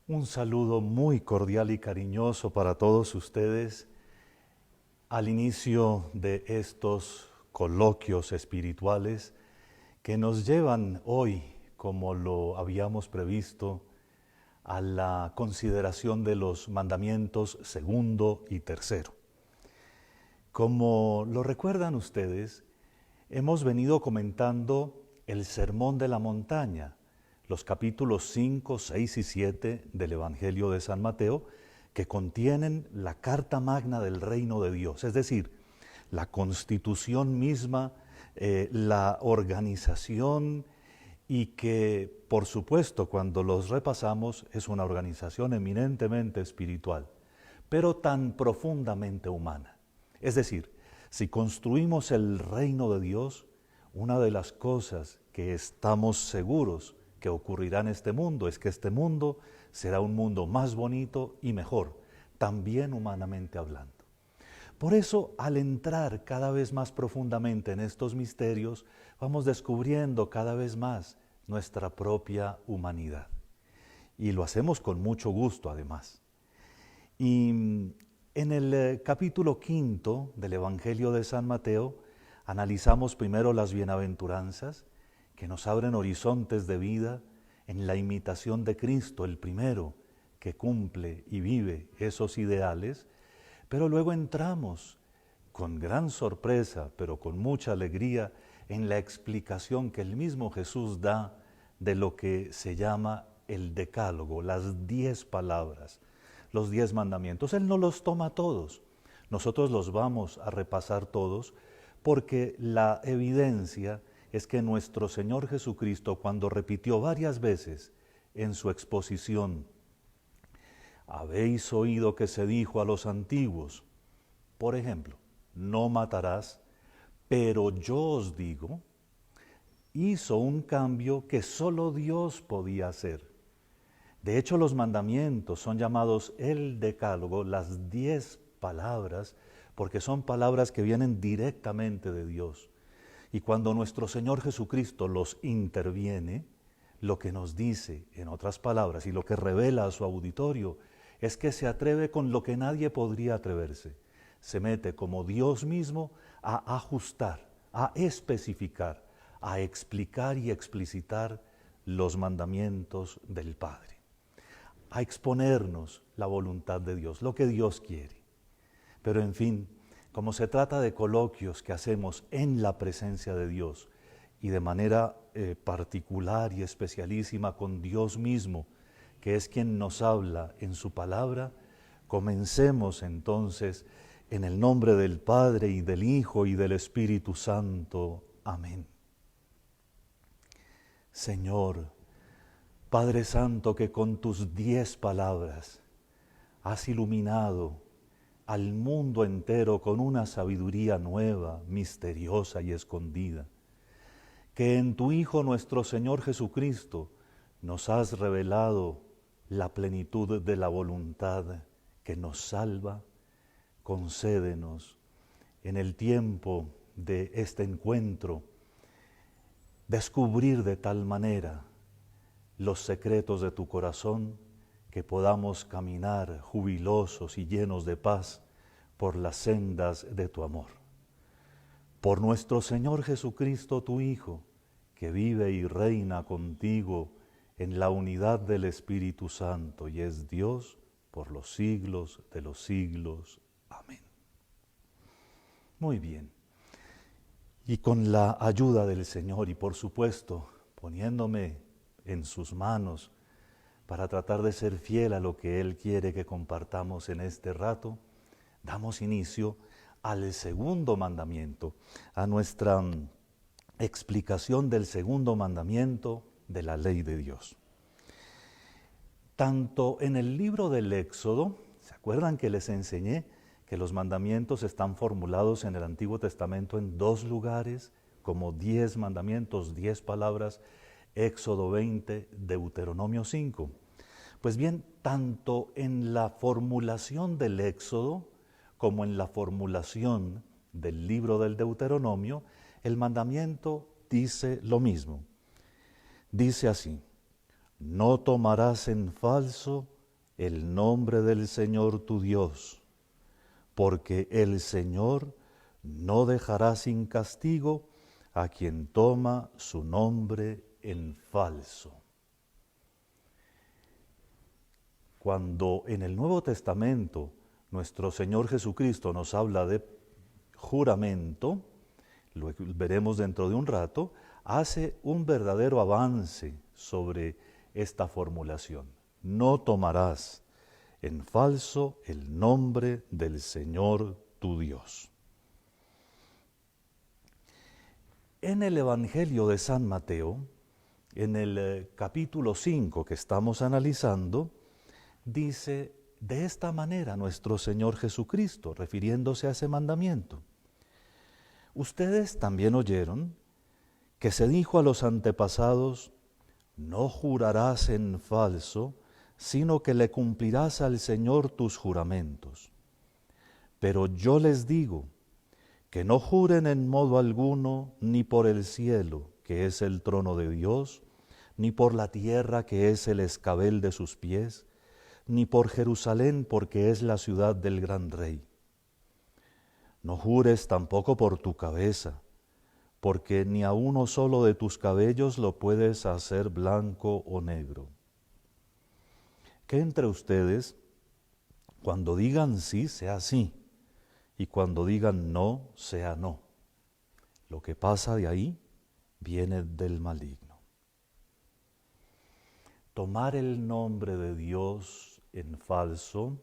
Un saludo muy cordial y cariñoso para todos ustedes al inicio de estos coloquios espirituales que nos llevan hoy, como lo habíamos previsto, a la consideración de los mandamientos segundo y tercero. Como lo recuerdan ustedes, hemos venido comentando el Sermón de la Montaña, los capítulos 5, 6 y 7 del Evangelio de San Mateo, que contienen la carta magna del reino de Dios, es decir, la constitución misma, la organización, y que, por supuesto, cuando los repasamos, es una organización eminentemente espiritual, pero tan profundamente humana. Es decir, si construimos el reino de Dios, una de las cosas que estamos seguros que ocurrirá en este mundo es que este mundo será un mundo más bonito y mejor, también humanamente hablando. Por eso, al entrar cada vez más profundamente en estos misterios, vamos descubriendo cada vez más nuestra propia humanidad. Y lo hacemos con mucho gusto, además. Y en el capítulo 5 del Evangelio de San Mateo, analizamos primero las bienaventuranzas, que nos abren horizontes de vida en la imitación de Cristo, el primero que cumple y vive esos ideales, pero luego entramos con gran sorpresa, pero con mucha alegría, en la explicación que el mismo Jesús da de lo que se llama el decálogo, las 10 palabras, los 10 mandamientos. Él no los toma todos, nosotros los vamos a repasar todos, porque la evidencia es que nuestro Señor Jesucristo, cuando repitió varias veces en su exposición, habéis oído que se dijo a los antiguos, por ejemplo, no matarás, pero yo os digo, hizo un cambio que solo Dios podía hacer. De hecho, los mandamientos son llamados el decálogo, las 10 palabras, porque son palabras que vienen directamente de Dios. Y cuando nuestro Señor Jesucristo los interviene, lo que nos dice, en otras palabras, y lo que revela a su auditorio, es que se atreve con lo que nadie podría atreverse. Se mete como Dios mismo a ajustar, a especificar, a explicar y explicitar los mandamientos del Padre, a exponernos la voluntad de Dios, lo que Dios quiere. Pero en fin, como se trata de coloquios que hacemos en la presencia de Dios y de manera particular y especialísima con Dios mismo, que es quien nos habla en su palabra, comencemos entonces en el nombre del Padre y del Hijo y del Espíritu Santo. Amén. Señor, Padre Santo, que con tus 10 palabras has iluminado al mundo entero con una sabiduría nueva, misteriosa y escondida, que en tu Hijo nuestro Señor Jesucristo nos has revelado la plenitud de la voluntad que nos salva, concédenos en el tiempo de este encuentro descubrir de tal manera los secretos de tu corazón que podamos caminar jubilosos y llenos de paz por las sendas de tu amor. Por nuestro Señor Jesucristo, tu Hijo, que vive y reina contigo en la unidad del Espíritu Santo y es Dios por los siglos de los siglos. Amén. Muy bien. Y con la ayuda del Señor y por supuesto poniéndome en sus manos para tratar de ser fiel a lo que Él quiere que compartamos en este rato, damos inicio al segundo mandamiento, a nuestra explicación del segundo mandamiento de la ley de Dios. Tanto en el libro del Éxodo, ¿se acuerdan que les enseñé que los mandamientos están formulados en el Antiguo Testamento en 2 lugares, como 10 mandamientos, 10 palabras, Éxodo 20, Deuteronomio 5? Pues bien, tanto en la formulación del Éxodo como en la formulación del libro del Deuteronomio, el mandamiento dice lo mismo. Dice así: no tomarás en falso el nombre del Señor tu Dios, porque el Señor no dejará sin castigo a quien toma su nombre en falso. Cuando en el Nuevo Testamento nuestro Señor Jesucristo nos habla de juramento, lo veremos dentro de un rato, hace un verdadero avance sobre esta formulación. No tomarás en falso el nombre del Señor tu Dios. En el Evangelio de San Mateo, en el capítulo 5 que estamos analizando, dice de esta manera nuestro Señor Jesucristo, refiriéndose a ese mandamiento. Ustedes también oyeron que se dijo a los antepasados, no jurarás en falso, sino que le cumplirás al Señor tus juramentos. Pero yo les digo, que no juren en modo alguno ni por el cielo, que es el trono de Dios, ni por la tierra, que es el escabel de sus pies, ni por Jerusalén, porque es la ciudad del gran Rey. No jures tampoco por tu cabeza, porque ni a uno solo de tus cabellos lo puedes hacer blanco o negro. Que entre ustedes, cuando digan sí, sea sí, y cuando digan no, sea no. Lo que pasa de ahí viene del maligno. Tomar el nombre de Dios en falso,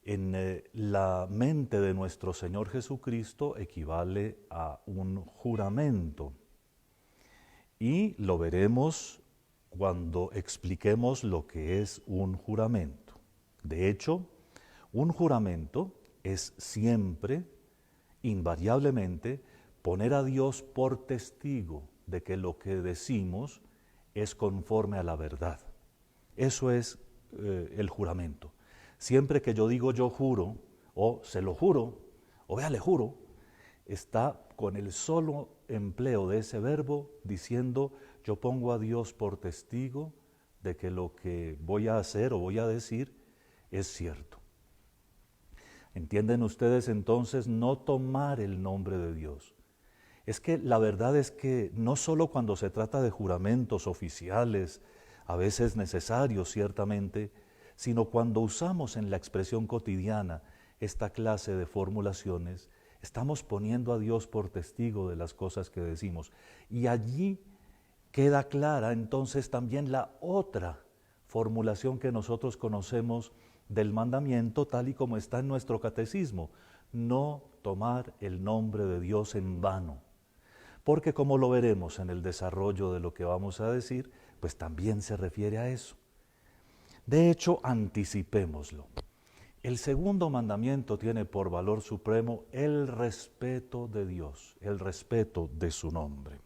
en la mente de nuestro Señor Jesucristo equivale a un juramento. Y lo veremos cuando expliquemos lo que es un juramento. De hecho, un juramento es siempre, invariablemente, poner a Dios por testigo de que lo que decimos es conforme a la verdad. Eso es el juramento. Siempre que yo digo yo juro, o se lo juro, o vea le juro, está con el solo empleo de ese verbo diciendo yo pongo a Dios por testigo de que lo que voy a hacer o voy a decir es cierto. ¿Entienden ustedes entonces no tomar el nombre de Dios? Es que la verdad es que no solo cuando se trata de juramentos oficiales, a veces necesarios ciertamente, sino cuando usamos en la expresión cotidiana esta clase de formulaciones, estamos poniendo a Dios por testigo de las cosas que decimos. Y allí queda clara entonces también la otra formulación que nosotros conocemos del mandamiento tal y como está en nuestro catecismo, no tomar el nombre de Dios en vano. Porque como lo veremos en el desarrollo de lo que vamos a decir, pues también se refiere a eso. De hecho, anticipémoslo. El segundo mandamiento tiene por valor supremo el respeto de Dios, el respeto de su nombre.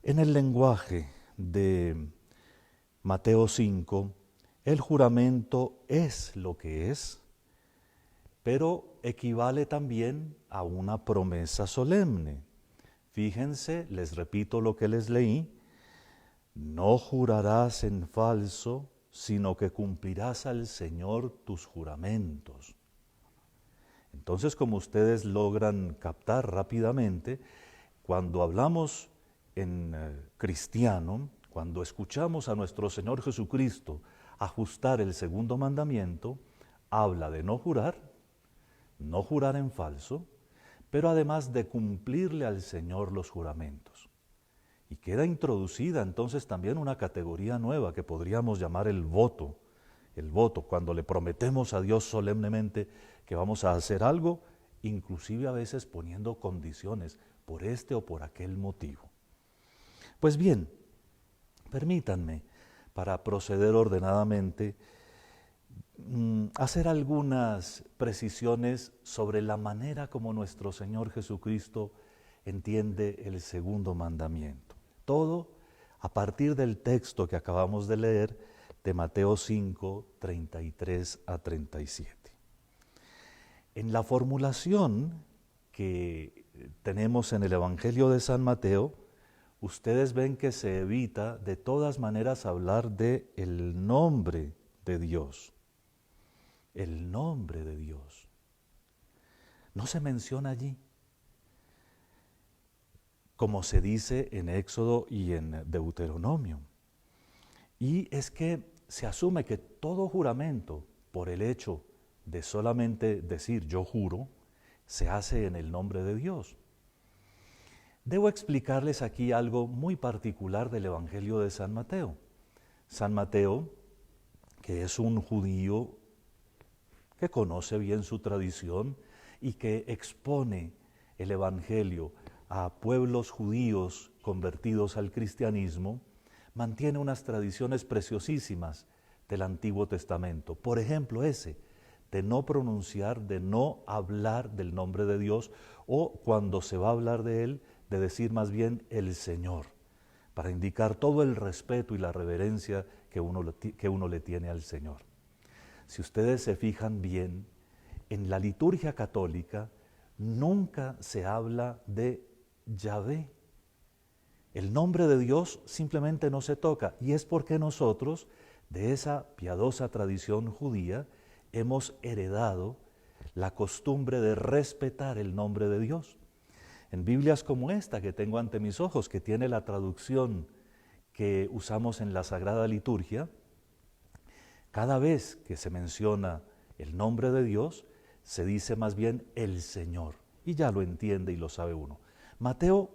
En el lenguaje de Mateo 5, el juramento es lo que es, pero equivale también a una promesa solemne. Fíjense, les repito lo que les leí, no jurarás en falso, sino que cumplirás al Señor tus juramentos. Entonces, como ustedes logran captar rápidamente, cuando hablamos en cristiano, cuando escuchamos a nuestro Señor Jesucristo ajustar el segundo mandamiento, habla de no jurar en falso, pero además de cumplirle al Señor los juramentos. Y queda introducida entonces también una categoría nueva que podríamos llamar el voto. El voto, cuando le prometemos a Dios solemnemente que vamos a hacer algo, inclusive a veces poniendo condiciones por este o por aquel motivo. Pues bien, permítanme, para proceder ordenadamente, hacer algunas precisiones sobre la manera como nuestro Señor Jesucristo entiende el segundo mandamiento. Todo a partir del texto que acabamos de leer de Mateo 5, 33 a 37. En la formulación que tenemos en el Evangelio de San Mateo, ustedes ven que se evita de todas maneras hablar de el nombre de Dios. El nombre de Dios. No se menciona allí. Como se dice en Éxodo y en Deuteronomio. Y es que se asume que todo juramento, por el hecho de solamente decir yo juro, se hace en el nombre de Dios. Debo explicarles aquí algo muy particular del Evangelio de San Mateo. San Mateo, que es un judío que conoce bien su tradición y que expone el Evangelio a pueblos judíos convertidos al cristianismo, mantiene unas tradiciones preciosísimas del Antiguo Testamento. Por ejemplo, ese de no pronunciar, de no hablar del nombre de Dios, o cuando se va a hablar de Él, de decir más bien el Señor, para indicar todo el respeto y la reverencia que uno le tiene al Señor. Si ustedes se fijan bien, en la liturgia católica nunca se habla de Yahvé. El nombre de Dios simplemente no se toca, y es porque nosotros, de esa piadosa tradición judía, hemos heredado la costumbre de respetar el nombre de Dios. En Biblias como esta que tengo ante mis ojos, que tiene la traducción que usamos en la Sagrada Liturgia, cada vez que se menciona el nombre de Dios, se dice más bien el Señor, y ya lo entiende y lo sabe uno. Mateo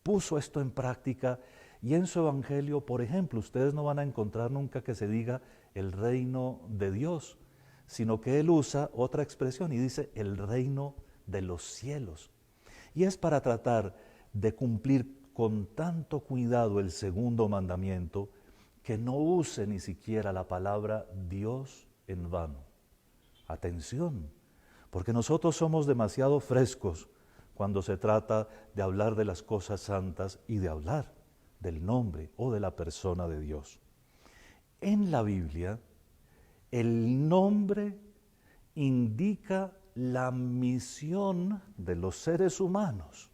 puso esto en práctica, y en su Evangelio, por ejemplo, ustedes no van a encontrar nunca que se diga el reino de Dios, sino que él usa otra expresión y dice el reino de los cielos. Y es para tratar de cumplir con tanto cuidado el segundo mandamiento, que no use ni siquiera la palabra Dios en vano. Atención, porque nosotros somos demasiado frescos cuando se trata de hablar de las cosas santas y de hablar del nombre o de la persona de Dios. En la Biblia, el nombre indica la misión de los seres humanos.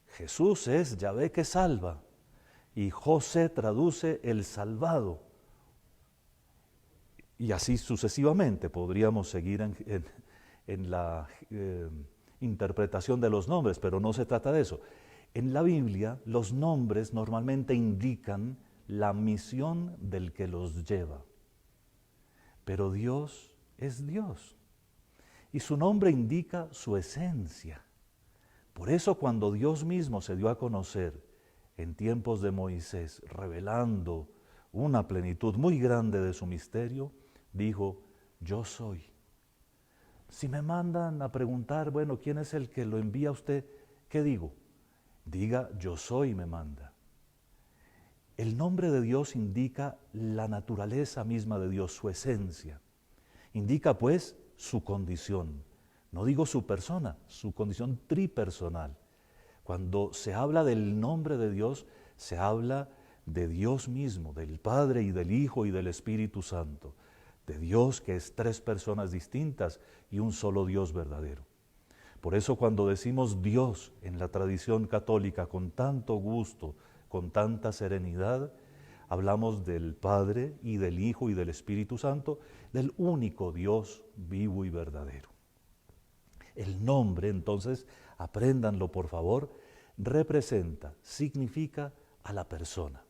Jesús es Yahvé que salva, y José traduce el salvado. Y así sucesivamente podríamos seguir en la interpretación de los nombres, pero no se trata de eso. En la Biblia, los nombres normalmente indican la misión del que los lleva. Pero Dios es Dios, y su nombre indica su esencia. Por eso cuando Dios mismo se dio a conocer en tiempos de Moisés, revelando una plenitud muy grande de su misterio, dijo, yo soy. Si me mandan a preguntar, bueno, ¿quién es el que lo envía a usted? ¿Qué digo? Diga, yo soy, me manda. El nombre de Dios indica la naturaleza misma de Dios, su esencia. Indica pues su condición. No digo su persona, su condición tripersonal. Cuando se habla del nombre de Dios, se habla de Dios mismo, del Padre y del Hijo y del Espíritu Santo, de Dios que es tres personas distintas y un solo Dios verdadero. Por eso cuando decimos Dios en la tradición católica con tanto gusto, con tanta serenidad, hablamos del Padre y del Hijo y del Espíritu Santo, del único Dios vivo y verdadero. El nombre, entonces, apréndanlo por favor, representa, significa a la persona.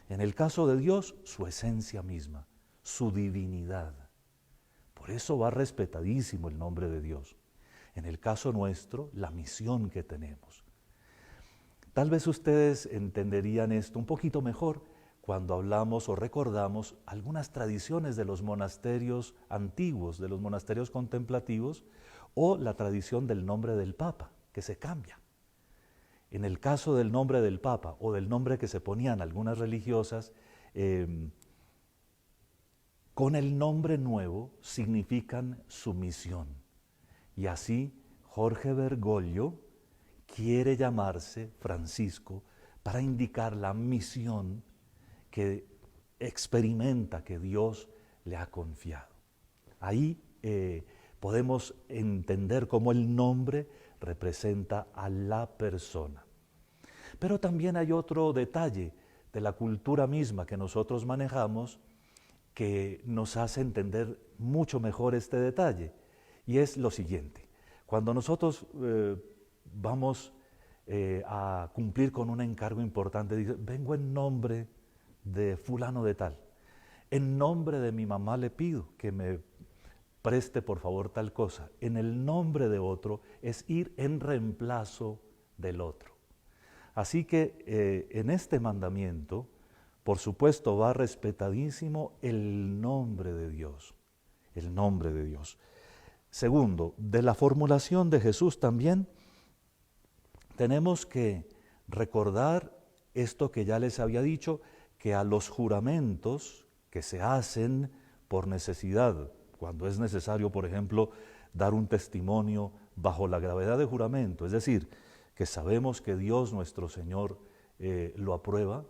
En el caso de Dios, su esencia misma, su divinidad. Por eso va respetadísimo el nombre de Dios. En el caso nuestro, la misión que tenemos. Tal vez ustedes entenderían esto un poquito mejor cuando hablamos o recordamos algunas tradiciones de los monasterios antiguos, de los monasterios contemplativos, o la tradición del nombre del Papa, que se cambia. En el caso del nombre del Papa o del nombre que se ponían algunas religiosas, con el nombre nuevo significan su misión. Y así Jorge Bergoglio quiere llamarse Francisco para indicar la misión que experimenta que Dios le ha confiado. Ahí podemos entender cómo el nombre representa a la persona. Pero también hay otro detalle de la cultura misma que nosotros manejamos que nos hace entender mucho mejor este detalle. Y es lo siguiente: cuando nosotros vamos a cumplir con un encargo importante, dice, vengo en nombre de fulano de tal, en nombre de mi mamá le pido que me preste por favor tal cosa. En el nombre de otro es ir en reemplazo del otro. Así que en este mandamiento, por supuesto, va respetadísimo el nombre de Dios, el nombre de Dios. Segundo, de la formulación de Jesús también tenemos que recordar esto que ya les había dicho, que a los juramentos que se hacen por necesidad, cuando es necesario, por ejemplo, dar un testimonio bajo la gravedad de juramento, es decir, que sabemos que Dios nuestro Señor lo aprueba,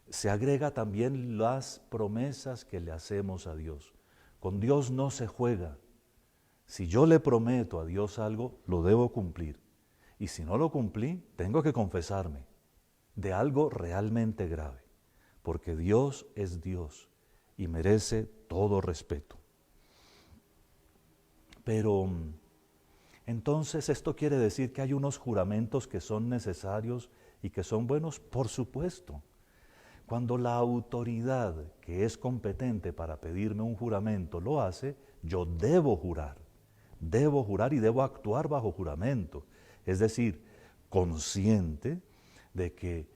se agrega también las promesas que le hacemos a Dios. Con Dios no se juega. Si yo le prometo a Dios algo, lo debo cumplir. Y si no lo cumplí, tengo que confesarme de algo realmente grave, porque Dios es Dios y merece todo respeto. Pero entonces, ¿esto quiere decir que hay unos juramentos que son necesarios y que son buenos? Por supuesto. Cuando la autoridad que es competente para pedirme un juramento lo hace, yo debo jurar y debo actuar bajo juramento. Es decir, consciente de que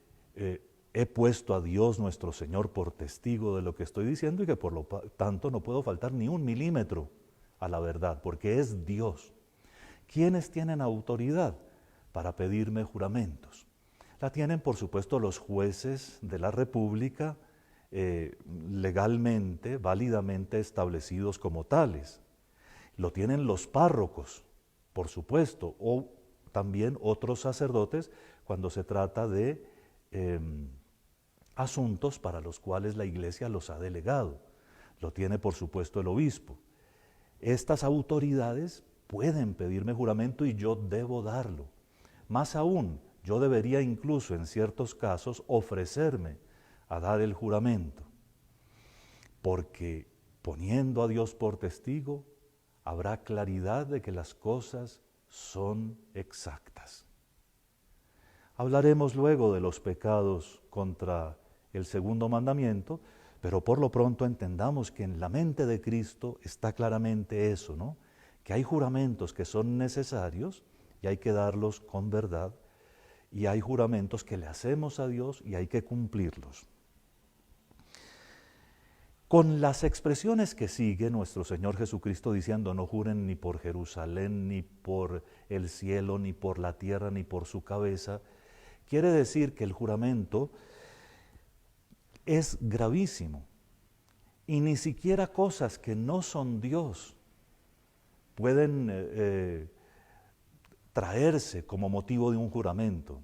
he puesto a Dios nuestro Señor por testigo de lo que estoy diciendo y que por lo tanto no puedo faltar ni un milímetro a la verdad, porque es Dios. ¿Quiénes tienen autoridad para pedirme juramentos? La tienen, por supuesto, los jueces de la República, legalmente, válidamente establecidos como tales. Lo tienen los párrocos, por supuesto, o también otros sacerdotes cuando se trata de asuntos para los cuales la Iglesia los ha delegado. Lo tiene, por supuesto, el obispo. Estas autoridades pueden pedirme juramento y yo debo darlo. Más aún, yo debería incluso en ciertos casos ofrecerme a dar el juramento, porque poniendo a Dios por testigo, habrá claridad de que las cosas son exactas. Hablaremos luego de los pecados contra el segundo mandamiento, pero por lo pronto entendamos que en la mente de Cristo está claramente eso, ¿no? Que hay juramentos que son necesarios y hay que darlos con verdad, y hay juramentos que le hacemos a Dios y hay que cumplirlos. Con las expresiones que sigue nuestro Señor Jesucristo diciendo, no juren ni por Jerusalén, ni por el cielo, ni por la tierra, ni por su cabeza, quiere decir que el juramento es gravísimo y ni siquiera cosas que no son Dios pueden traerse como motivo de un juramento.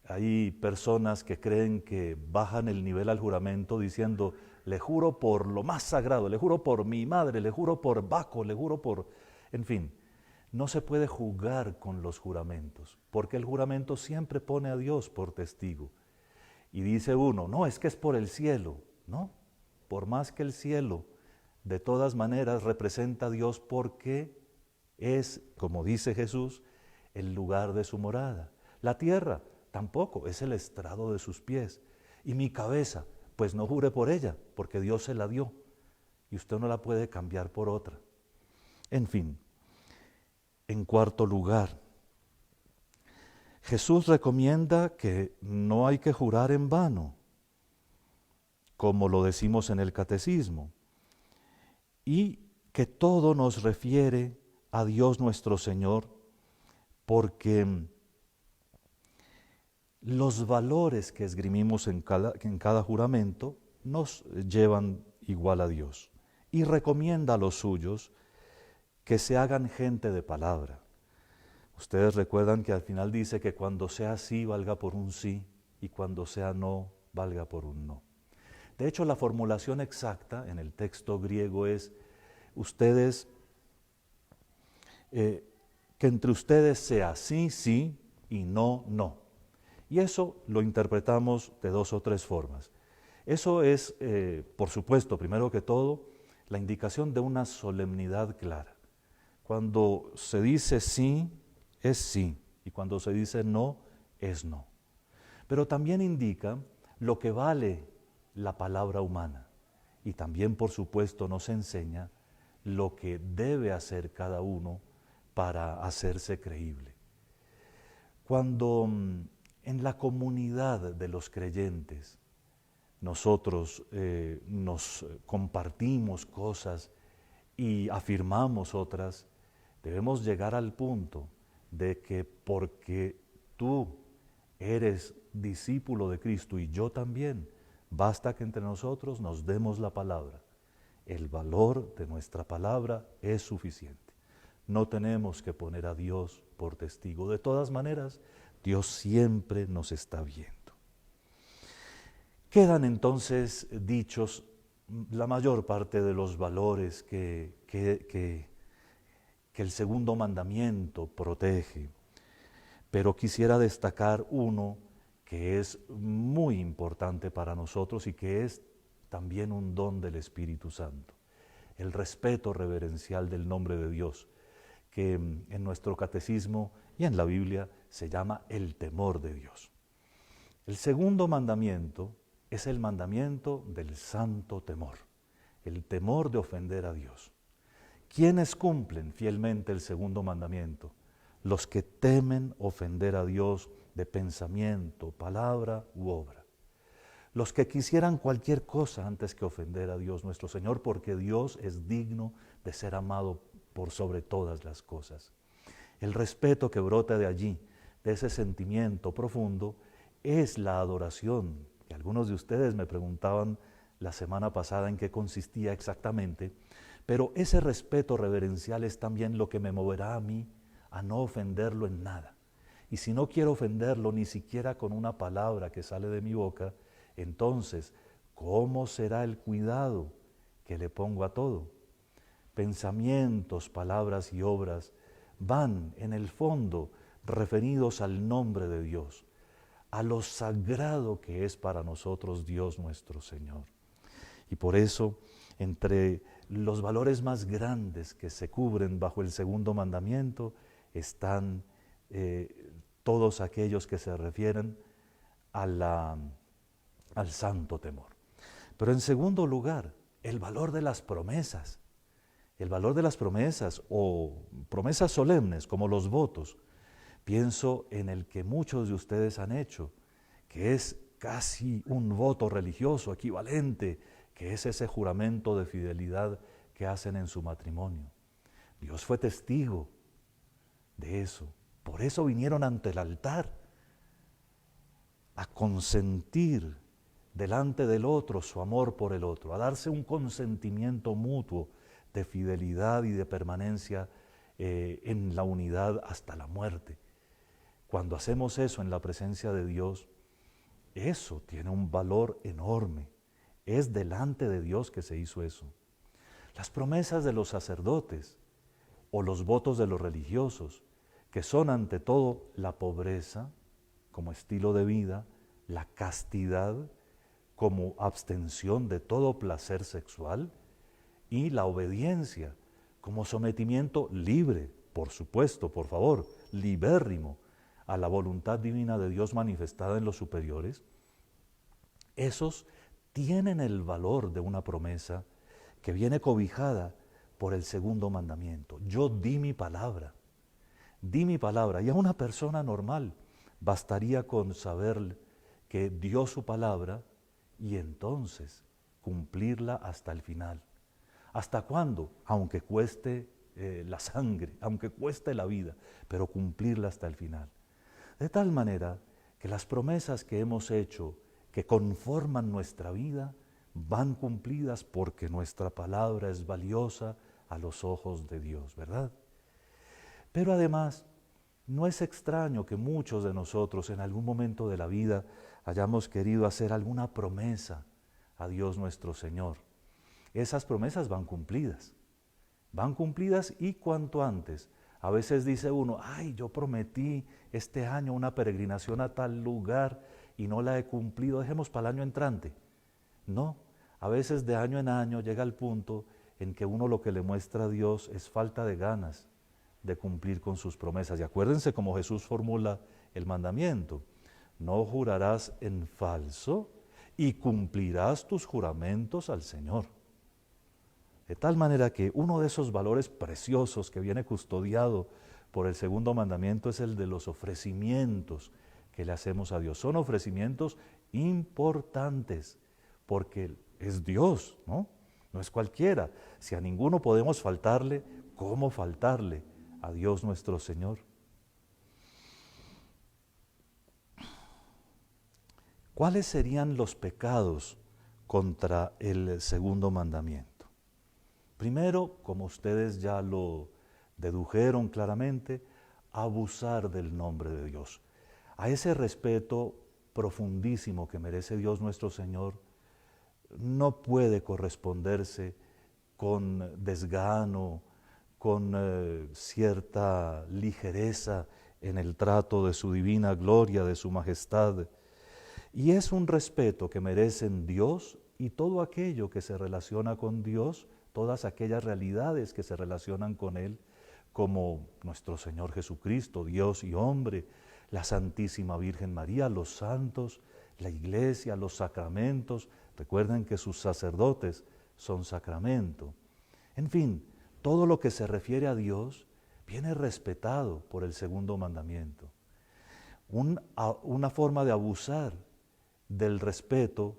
Hay personas que creen que bajan el nivel al juramento diciendo, le juro por lo más sagrado, le juro por mi madre, le juro por Baco, le juro por... En fin, no se puede jugar con los juramentos, porque el juramento siempre pone a Dios por testigo. Y dice uno, no, es que es por el cielo, ¿no? Por más que el cielo, de todas maneras, representa a Dios porque es, como dice Jesús, el lugar de su morada. La tierra tampoco, es el estrado de sus pies. Y mi cabeza, pues no jure por ella, porque Dios se la dio. Y usted no la puede cambiar por otra. En fin, en cuarto lugar, Jesús recomienda que no hay que jurar en vano, como lo decimos en el catecismo, y que todo nos refiere a Dios nuestro Señor, porque los valores que esgrimimos en cada juramento nos llevan igual a Dios. Y recomienda a los suyos que se hagan gente de palabra. Ustedes recuerdan que al final dice que cuando sea sí valga por un sí y cuando sea no valga por un no. De hecho, la formulación exacta en el texto griego es que entre ustedes sea sí, sí y no, no. Y eso lo interpretamos de dos o tres formas. Eso es, por supuesto, primero que todo, la indicación de una solemnidad clara. Cuando se dice sí, es sí, y cuando se dice no, es no. Pero también indica lo que vale la palabra humana. Y también, por supuesto, nos enseña lo que debe hacer cada uno para hacerse creíble. Cuando en la comunidad de los creyentes nosotros nos compartimos cosas y afirmamos otras, debemos llegar al punto de que porque tú eres discípulo de Cristo y yo también, basta que entre nosotros nos demos la palabra. El valor de nuestra palabra es suficiente. No tenemos que poner a Dios por testigo. De todas maneras, Dios siempre nos está viendo. Quedan entonces dichos la mayor parte de los valores que el segundo mandamiento protege, pero quisiera destacar uno que es muy importante para nosotros y que es también un don del Espíritu Santo, el respeto reverencial del nombre de Dios, que en nuestro catecismo y en la Biblia se llama el temor de Dios. El segundo mandamiento es el mandamiento del santo temor, el temor de ofender a Dios. ¿Quiénes cumplen fielmente el segundo mandamiento? Los que temen ofender a Dios de pensamiento, palabra u obra. Los que quisieran cualquier cosa antes que ofender a Dios nuestro Señor, porque Dios es digno de ser amado por sobre todas las cosas. El respeto que brota de allí, de ese sentimiento profundo, es la adoración, que algunos de ustedes me preguntaban la semana pasada en qué consistía exactamente, pero ese respeto reverencial es también lo que me moverá a mí a no ofenderlo en nada. Y si no quiero ofenderlo ni siquiera con una palabra que sale de mi boca, entonces, ¿cómo será el cuidado que le pongo a todo? Pensamientos, palabras y obras van en el fondo referidos al nombre de Dios, a lo sagrado que es para nosotros Dios nuestro Señor. Y por eso, entre los valores más grandes que se cubren bajo el segundo mandamiento están todos aquellos que se refieren al santo temor. Pero en segundo lugar, el valor de las promesas. El valor de las promesas o promesas solemnes como los votos. Pienso en el que muchos de ustedes han hecho, que es casi un voto religioso equivalente, que es ese juramento de fidelidad que hacen en su matrimonio. Dios fue testigo de eso. Por eso vinieron ante el altar a consentir delante del otro su amor por el otro, a darse un consentimiento mutuo de fidelidad y de permanencia en la unidad hasta la muerte. Cuando hacemos eso en la presencia de Dios, eso tiene un valor enorme. Es delante de Dios que se hizo eso. Las promesas de los sacerdotes o los votos de los religiosos, que son ante todo la pobreza como estilo de vida, la castidad como abstención de todo placer sexual y la obediencia como sometimiento libre, por supuesto, por favor, libérrimo a la voluntad divina de Dios manifestada en los superiores, esos tienen el valor de una promesa que viene cobijada por el segundo mandamiento. Yo di mi palabra, y a una persona normal bastaría con saber que dio su palabra y entonces cumplirla hasta el final. ¿Hasta cuándo? Aunque cueste la sangre, aunque cueste la vida, pero cumplirla hasta el final. De tal manera que las promesas que hemos hecho, que conforman nuestra vida, van cumplidas porque nuestra palabra es valiosa a los ojos de Dios, ¿verdad? Pero además, no es extraño que muchos de nosotros en algún momento de la vida hayamos querido hacer alguna promesa a Dios nuestro Señor. Esas promesas van cumplidas y cuanto antes, A veces dice uno, ay, yo prometí este año una peregrinación a tal lugar y no la he cumplido, dejemos para el año entrante. No, a veces de año en año llega el punto en que uno lo que le muestra a Dios es falta de ganas de cumplir con sus promesas. Y acuérdense cómo Jesús formula el mandamiento: no jurarás en falso y cumplirás tus juramentos al Señor. De tal manera que uno de esos valores preciosos que viene custodiado por el segundo mandamiento es el de los ofrecimientos que le hacemos a Dios. Son ofrecimientos importantes porque es Dios, ¿no? No es cualquiera. Si a ninguno podemos faltarle, ¿cómo faltarle a Dios nuestro Señor? ¿Cuáles serían los pecados contra el segundo mandamiento? Primero, como ustedes ya lo dedujeron claramente, abusar del nombre de Dios. A ese respeto profundísimo que merece Dios nuestro Señor, no puede corresponderse con desgano, con cierta ligereza en el trato de su divina gloria, de su majestad. Y es un respeto que merecen Dios y todo aquello que se relaciona con Dios, todas aquellas realidades que se relacionan con Él, como nuestro Señor Jesucristo, Dios y hombre, la Santísima Virgen María, los santos, la Iglesia, los sacramentos. Recuerden que sus sacerdotes son sacramento. En fin, todo lo que se refiere a Dios viene respetado por el segundo mandamiento. Una forma de abusar del respeto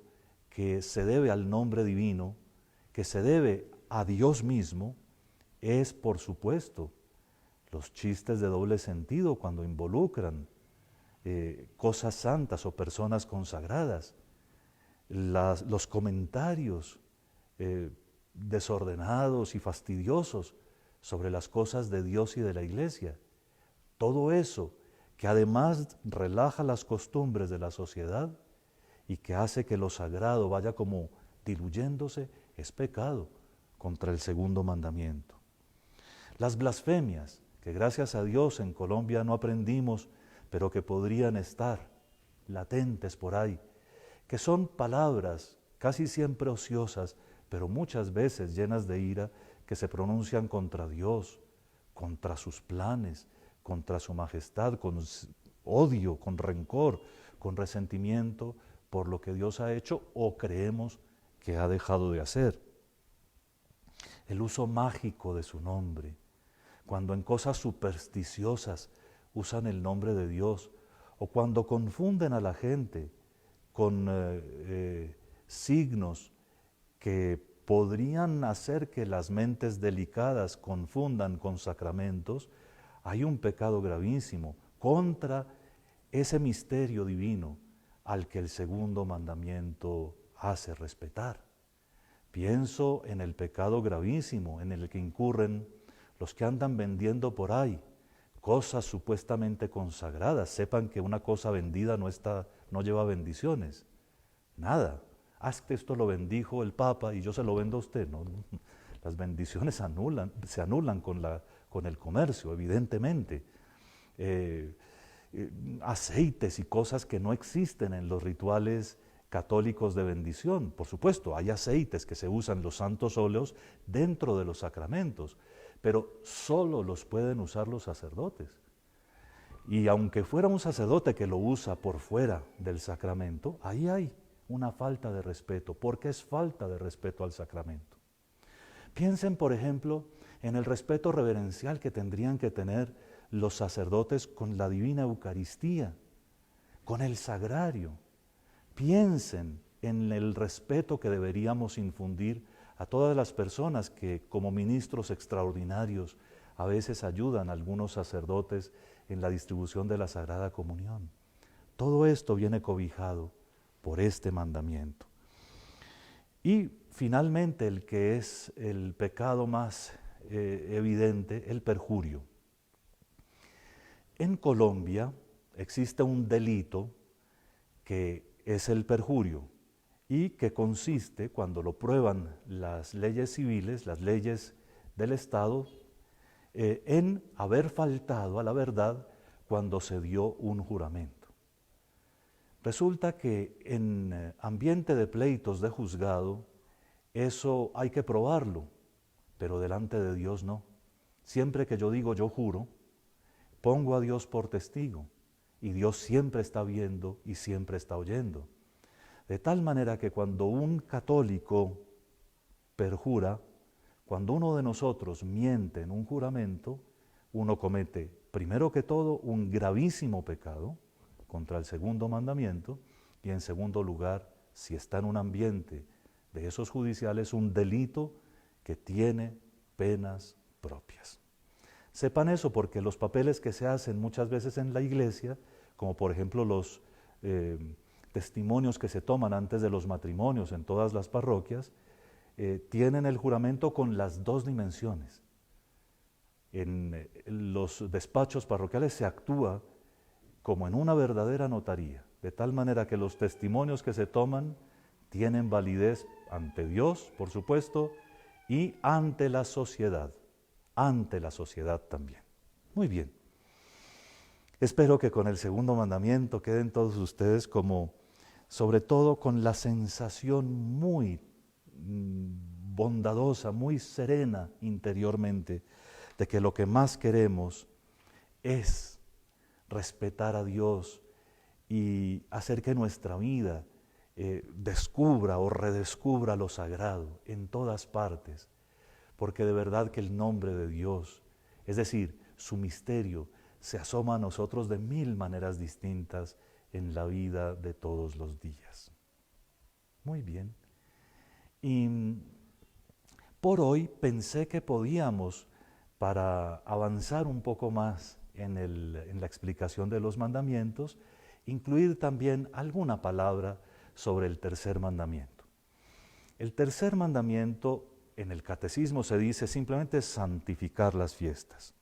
que se debe al nombre divino, que se debe a Dios mismo, es, por supuesto, los chistes de doble sentido cuando involucran cosas santas o personas consagradas, los comentarios desordenados y fastidiosos sobre las cosas de Dios y de la Iglesia. Todo eso que además relaja las costumbres de la sociedad y que hace que lo sagrado vaya como diluyéndose, es pecado contra el segundo mandamiento. Las blasfemias, que gracias a Dios en Colombia no aprendimos, pero que podrían estar latentes por ahí, que son palabras casi siempre ociosas, pero muchas veces llenas de ira, que se pronuncian contra Dios, contra sus planes, contra su majestad, con odio, con rencor, con resentimiento por lo que Dios ha hecho o creemos que ha dejado de hacer. El uso mágico de su nombre, cuando en cosas supersticiosas usan el nombre de Dios, o cuando confunden a la gente con signos que podrían hacer que las mentes delicadas confundan con sacramentos, hay un pecado gravísimo contra ese misterio divino al que el segundo mandamiento hace respetar. Pienso en el pecado gravísimo en el que incurren los que andan vendiendo por ahí cosas supuestamente consagradas. Sepan que una cosa vendida no lleva bendiciones, nada. Es que esto lo bendijo el Papa y yo se lo vendo a usted. No, las bendiciones se anulan con el comercio, evidentemente. Aceites y cosas que no existen en los rituales católicos de bendición. Por supuesto, hay aceites que se usan, los santos óleos, dentro de los sacramentos, pero solo los pueden usar los sacerdotes. Y aunque fuera un sacerdote que lo usa por fuera del sacramento, ahí hay una falta de respeto, porque es falta de respeto al sacramento. Piensen, por ejemplo, en el respeto reverencial que tendrían que tener los sacerdotes con la Divina Eucaristía, con el sagrario. Piensen en el respeto que deberíamos infundir a todas las personas que, como ministros extraordinarios, a veces ayudan a algunos sacerdotes en la distribución de la Sagrada Comunión. Todo esto viene cobijado por este mandamiento. Y finalmente el que es el pecado más evidente, el perjurio. En Colombia existe un delito que es el perjurio y que consiste, cuando lo prueban las leyes civiles, las leyes del Estado, en haber faltado a la verdad cuando se dio un juramento. Resulta que en ambiente de pleitos de juzgado, eso hay que probarlo, pero delante de Dios no. Siempre que yo digo yo juro, pongo a Dios por testigo, y Dios siempre está viendo y siempre está oyendo. De tal manera que cuando un católico perjura, cuando uno de nosotros miente en un juramento, uno comete, primero que todo, un gravísimo pecado contra el segundo mandamiento, y en segundo lugar, si está en un ambiente de esos judiciales, un delito que tiene penas propias. Sepan eso porque los papeles que se hacen muchas veces en la iglesia, como por ejemplo los testimonios que se toman antes de los matrimonios en todas las parroquias, tienen el juramento con las dos dimensiones. En los despachos parroquiales se actúa como en una verdadera notaría, de tal manera que los testimonios que se toman tienen validez ante Dios, por supuesto, y ante la sociedad también. Muy bien. Espero que con el segundo mandamiento queden todos ustedes como, sobre todo con la sensación muy bondadosa, muy serena interiormente, de que lo que más queremos es respetar a Dios y hacer que nuestra vida descubra o redescubra lo sagrado en todas partes, porque de verdad que el nombre de Dios, es decir, su misterio, se asoma a nosotros de mil maneras distintas en la vida de todos los días. Muy bien. Y por hoy pensé que podíamos, para avanzar un poco más en la explicación de los mandamientos, incluir también alguna palabra sobre el tercer mandamiento. El tercer mandamiento en el catecismo se dice simplemente santificar las fiestas.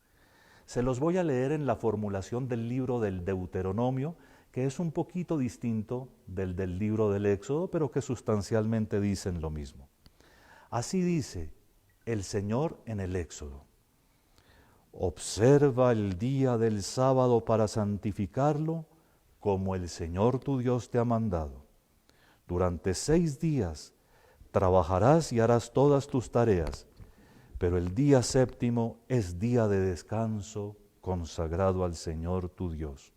Se los voy a leer en la formulación del libro del Deuteronomio, que es un poquito distinto del libro del Éxodo, pero que sustancialmente dicen lo mismo. Así dice el Señor en el Éxodo: observa el día del sábado para santificarlo, como el Señor tu Dios te ha mandado. Durante 6 días trabajarás y harás todas tus tareas, pero el día séptimo es día de descanso consagrado al Señor tu Dios.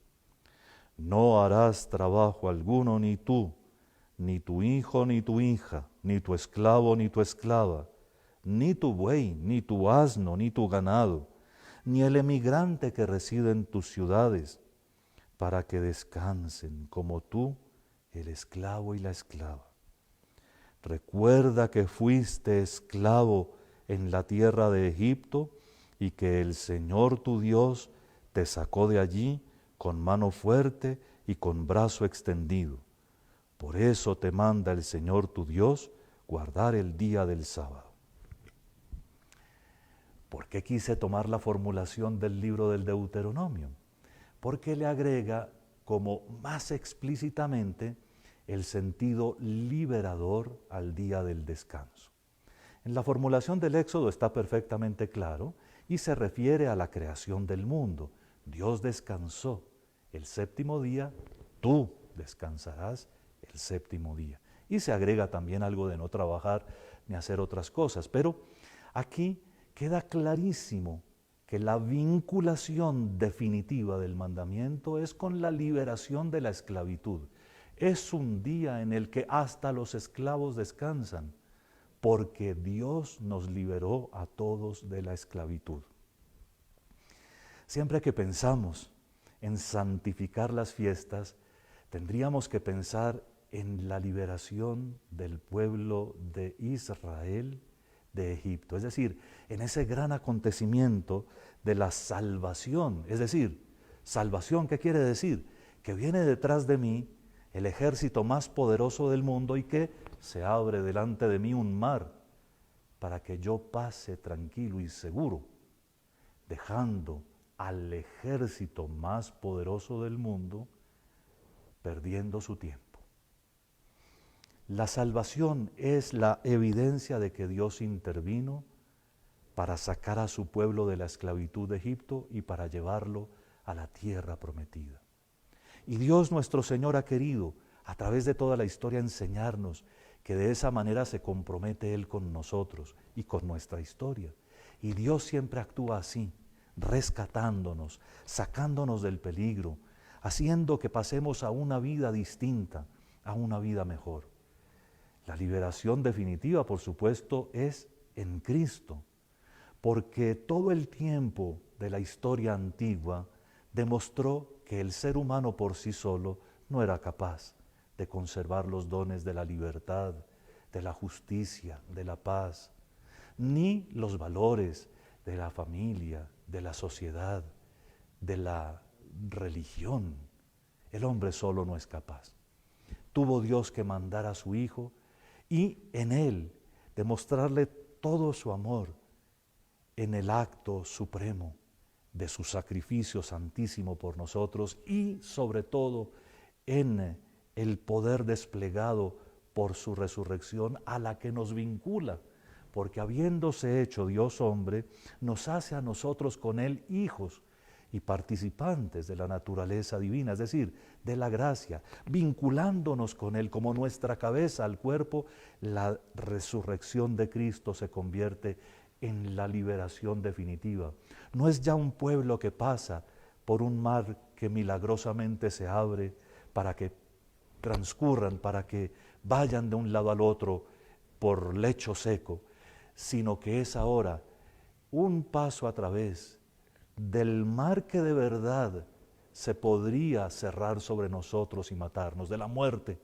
No harás trabajo alguno, ni tú, ni tu hijo, ni tu hija, ni tu esclavo, ni tu esclava, ni tu buey, ni tu asno, ni tu ganado, ni el emigrante que reside en tus ciudades, para que descansen como tú, el esclavo y la esclava. Recuerda que fuiste esclavo en la tierra de Egipto y que el Señor tu Dios te sacó de allí con mano fuerte y con brazo extendido. Por eso te manda el Señor tu Dios guardar el día del sábado. ¿Por qué quise tomar la formulación del libro del Deuteronomio? Porque le agrega como más explícitamente el sentido liberador al día del descanso. En la formulación del Éxodo está perfectamente claro y se refiere a la creación del mundo. Dios descansó el séptimo día, tú descansarás el séptimo día. Y se agrega también algo de no trabajar ni hacer otras cosas. Pero aquí queda clarísimo que la vinculación definitiva del mandamiento es con la liberación de la esclavitud. Es un día en el que hasta los esclavos descansan, porque Dios nos liberó a todos de la esclavitud. Siempre que pensamos en santificar las fiestas, tendríamos que pensar en la liberación del pueblo de Israel de Egipto, es decir, en ese gran acontecimiento de la salvación. Es decir, salvación, ¿qué quiere decir? Que viene detrás de mí el ejército más poderoso del mundo y que se abre delante de mí un mar para que yo pase tranquilo y seguro, dejando al ejército más poderoso del mundo perdiendo su tiempo. La salvación es la evidencia de que Dios intervino para sacar a su pueblo de la esclavitud de Egipto y para llevarlo a la tierra prometida. Y Dios nuestro Señor ha querido, a través de toda la historia, enseñarnos que de esa manera se compromete Él con nosotros y con nuestra historia. Y Dios siempre actúa así, rescatándonos, sacándonos del peligro, haciendo que pasemos a una vida distinta, a una vida mejor. La liberación definitiva, por supuesto, es en Cristo, porque todo el tiempo de la historia antigua demostró que el ser humano por sí solo no era capaz de conservar los dones de la libertad, de la justicia, de la paz, ni los valores de la familia, de la sociedad, de la religión. El hombre solo no es capaz. Tuvo Dios que mandar a su Hijo y en Él demostrarle todo su amor en el acto supremo de su sacrificio santísimo por nosotros y sobre todo en el poder desplegado por su resurrección a la que nos vincula, porque habiéndose hecho Dios hombre, nos hace a nosotros con Él hijos y participantes de la naturaleza divina, es decir, de la gracia, vinculándonos con Él como nuestra cabeza al cuerpo. La resurrección de Cristo se convierte en la liberación definitiva. No es ya un pueblo que pasa por un mar que milagrosamente se abre para que transcurran, para que vayan de un lado al otro por lecho seco, sino que es ahora un paso a través del mar que de verdad se podría cerrar sobre nosotros y matarnos, de la muerte,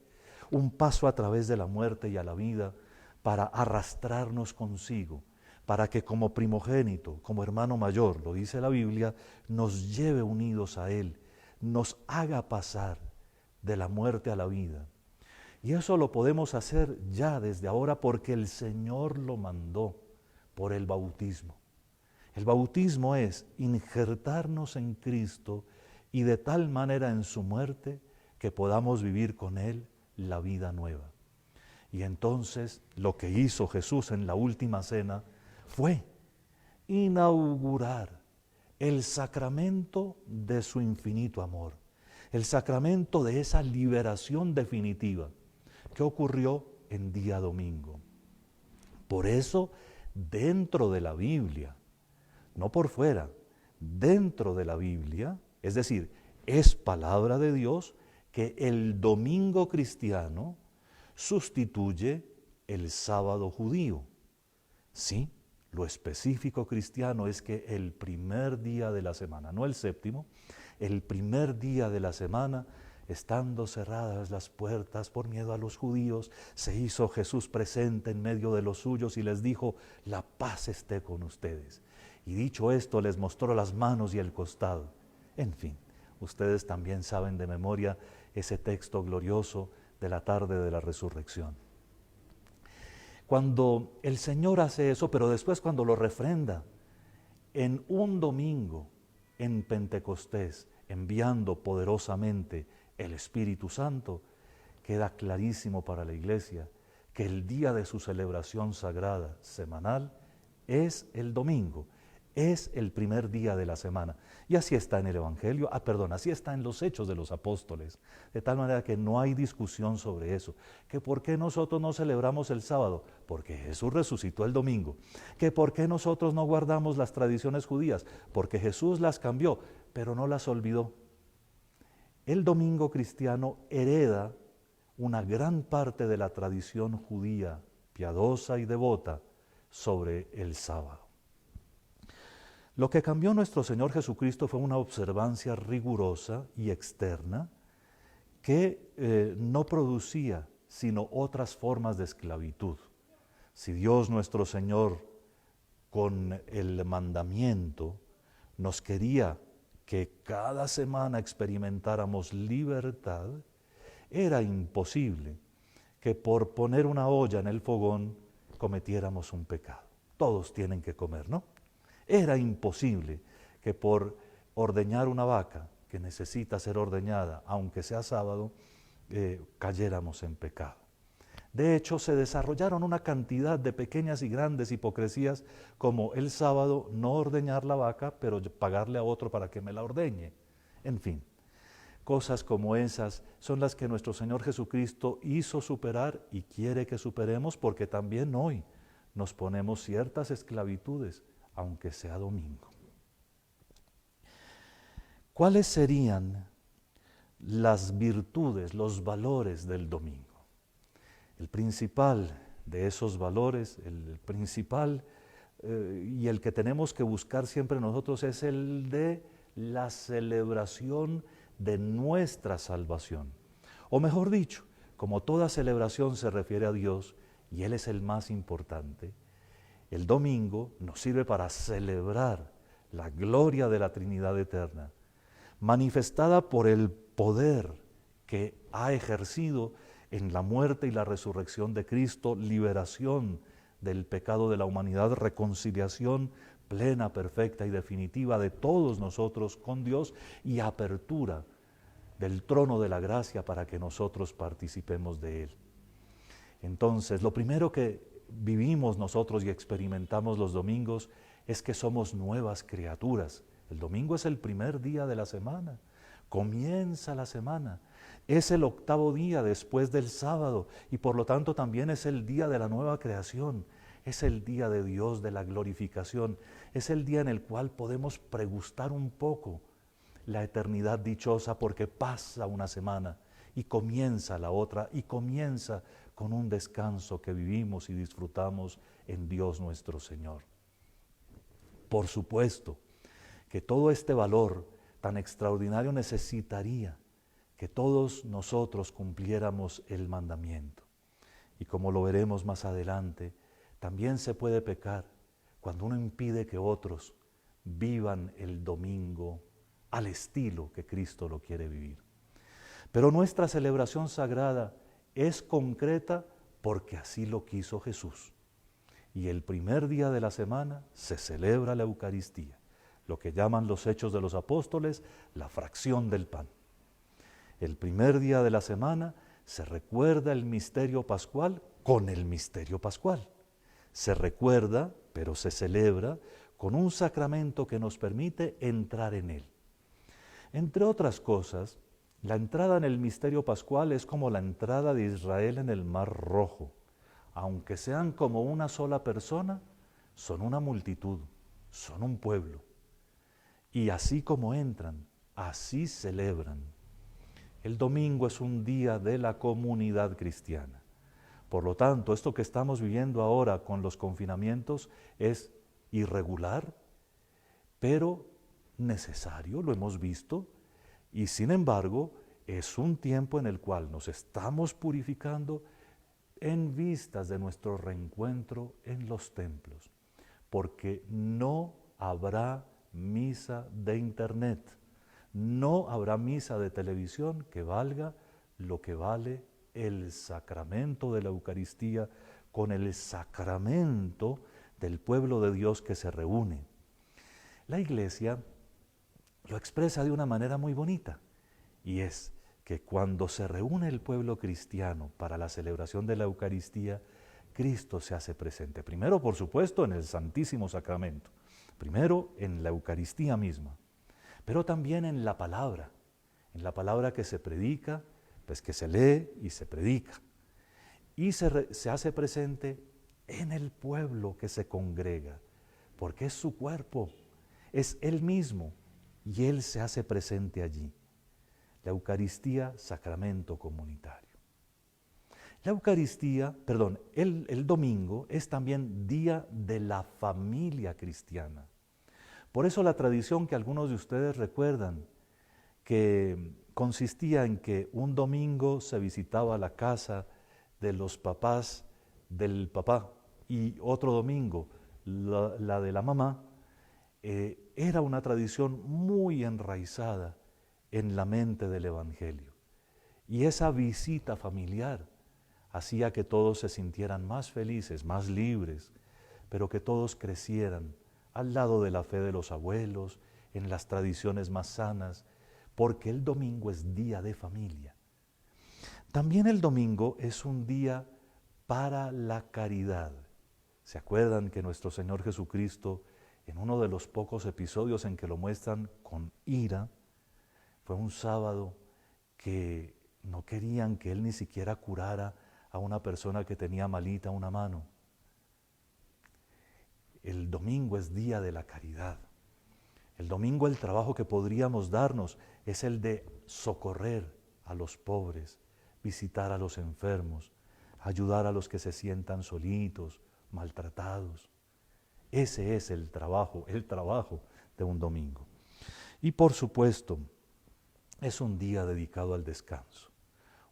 un paso a través de la muerte y a la vida para arrastrarnos consigo, para que como primogénito, como hermano mayor, lo dice la Biblia, nos lleve unidos a Él, nos haga pasar de la muerte a la vida. Y eso lo podemos hacer ya desde ahora porque el Señor lo mandó por el bautismo. El bautismo es injertarnos en Cristo y de tal manera en su muerte que podamos vivir con Él la vida nueva. Y entonces lo que hizo Jesús en la última cena fue inaugurar el sacramento de su infinito amor, el sacramento de esa liberación definitiva que ocurrió en día domingo. Por eso, dentro de la Biblia, no por fuera, dentro de la Biblia, es decir, es palabra de Dios que el domingo cristiano sustituye el sábado judío. Sí, lo específico cristiano es que el primer día de la semana, no el séptimo, el primer día de la semana, estando cerradas las puertas por miedo a los judíos, se hizo Jesús presente en medio de los suyos y les dijo: la paz esté con ustedes. Y dicho esto, les mostró las manos y el costado. En fin, ustedes también saben de memoria ese texto glorioso de la tarde de la resurrección. Cuando el Señor hace eso, pero después cuando lo refrenda en un domingo, en Pentecostés, enviando poderosamente el Espíritu Santo, queda clarísimo para la Iglesia que el día de su celebración sagrada semanal es el domingo, es el primer día de la semana. Y así está en el Evangelio, así está en los Hechos de los Apóstoles, de tal manera que no hay discusión sobre eso. Que por qué nosotros no celebramos el sábado, porque Jesús resucitó el domingo. Que por qué nosotros no guardamos las tradiciones judías, porque Jesús las cambió, pero no las olvidó. El domingo cristiano hereda una gran parte de la tradición judía, piadosa y devota, sobre el sábado. Lo que cambió nuestro Señor Jesucristo fue una observancia rigurosa y externa que no producía sino otras formas de esclavitud. Si Dios nuestro Señor con el mandamiento nos quería que cada semana experimentáramos libertad, era imposible que por poner una olla en el fogón cometiéramos un pecado. Todos tienen que comer, ¿no? Era imposible que por ordeñar una vaca que necesita ser ordeñada, aunque sea sábado, cayéramos en pecado. De hecho, se desarrollaron una cantidad de pequeñas y grandes hipocresías, como el sábado no ordeñar la vaca, pero pagarle a otro para que me la ordeñe. En fin, cosas como esas son las que nuestro Señor Jesucristo hizo superar y quiere que superemos, porque también hoy nos ponemos ciertas esclavitudes, aunque sea domingo. ¿Cuáles serían las virtudes, los valores del domingo? El principal de esos valores, el principal y el que tenemos que buscar siempre nosotros es el de la celebración de nuestra salvación. O mejor dicho, como toda celebración se refiere a Dios y Él es el más importante, el domingo nos sirve para celebrar la gloria de la Trinidad eterna, manifestada por el poder que ha ejercido en la muerte y la resurrección de Cristo, liberación del pecado de la humanidad, reconciliación plena, perfecta y definitiva de todos nosotros con Dios y apertura del trono de la gracia para que nosotros participemos de Él. Entonces, lo primero que vivimos nosotros y experimentamos los domingos es que somos nuevas criaturas. El domingo es el primer día de la semana, comienza la semana, es el octavo día después del sábado y por lo tanto también es el día de la nueva creación, es el día de Dios, de la glorificación, es el día en el cual podemos pregustar un poco la eternidad dichosa porque pasa una semana y comienza la otra y comienza con un descanso que vivimos y disfrutamos en Dios nuestro Señor. Por supuesto que todo este valor tan extraordinario necesitaría que todos nosotros cumpliéramos el mandamiento. Y como lo veremos más adelante, también se puede pecar cuando uno impide que otros vivan el domingo al estilo que Cristo lo quiere vivir. Pero nuestra celebración sagrada es concreta porque así lo quiso Jesús. Y el primer día de la semana se celebra la Eucaristía, lo que llaman los Hechos de los Apóstoles, la fracción del pan. El primer día de la semana se recuerda el misterio pascual con el misterio pascual. Se recuerda, pero se celebra con un sacramento que nos permite entrar en él. Entre otras cosas, la entrada en el misterio pascual es como la entrada de Israel en el Mar Rojo. Aunque sean como una sola persona, son una multitud, son un pueblo. Y así como entran, así celebran. El domingo es un día de la comunidad cristiana. Por lo tanto, esto que estamos viviendo ahora con los confinamientos es irregular, pero necesario, lo hemos visto, y sin embargo es un tiempo en el cual nos estamos purificando en vistas de nuestro reencuentro en los templos, porque no habrá misa de internet, no habrá misa de televisión que valga lo que vale el sacramento de la Eucaristía con el sacramento del pueblo de Dios que se reúne. La Iglesia lo expresa de una manera muy bonita, y es que cuando se reúne el pueblo cristiano para la celebración de la Eucaristía, Cristo se hace presente. Primero, por supuesto, en el Santísimo Sacramento. Primero, en la Eucaristía misma. Pero también en la palabra que se predica, pues que se lee y se predica. Y se hace presente en el pueblo que se congrega, porque es su cuerpo, es Él mismo, y Él se hace presente allí. La Eucaristía, sacramento comunitario. La Eucaristía, el domingo es también día de la familia cristiana. Por eso la tradición que algunos de ustedes recuerdan, que consistía en que un domingo se visitaba la casa de los papás del papá y otro domingo la de la mamá, era una tradición muy enraizada en la mente del Evangelio. Y esa visita familiar hacía que todos se sintieran más felices, más libres, pero que todos crecieran al lado de la fe de los abuelos, en las tradiciones más sanas, porque el domingo es día de familia. También el domingo es un día para la caridad. ¿Se acuerdan que nuestro Señor Jesucristo, en uno de los pocos episodios en que lo muestran con ira, fue un sábado que no querían que Él ni siquiera curara a una persona que tenía malita una mano? El domingo es día de la caridad. El domingo el trabajo que podríamos darnos es el de socorrer a los pobres, visitar a los enfermos, ayudar a los que se sientan solitos, maltratados. Ese es el trabajo de un domingo. Y por supuesto, es un día dedicado al descanso.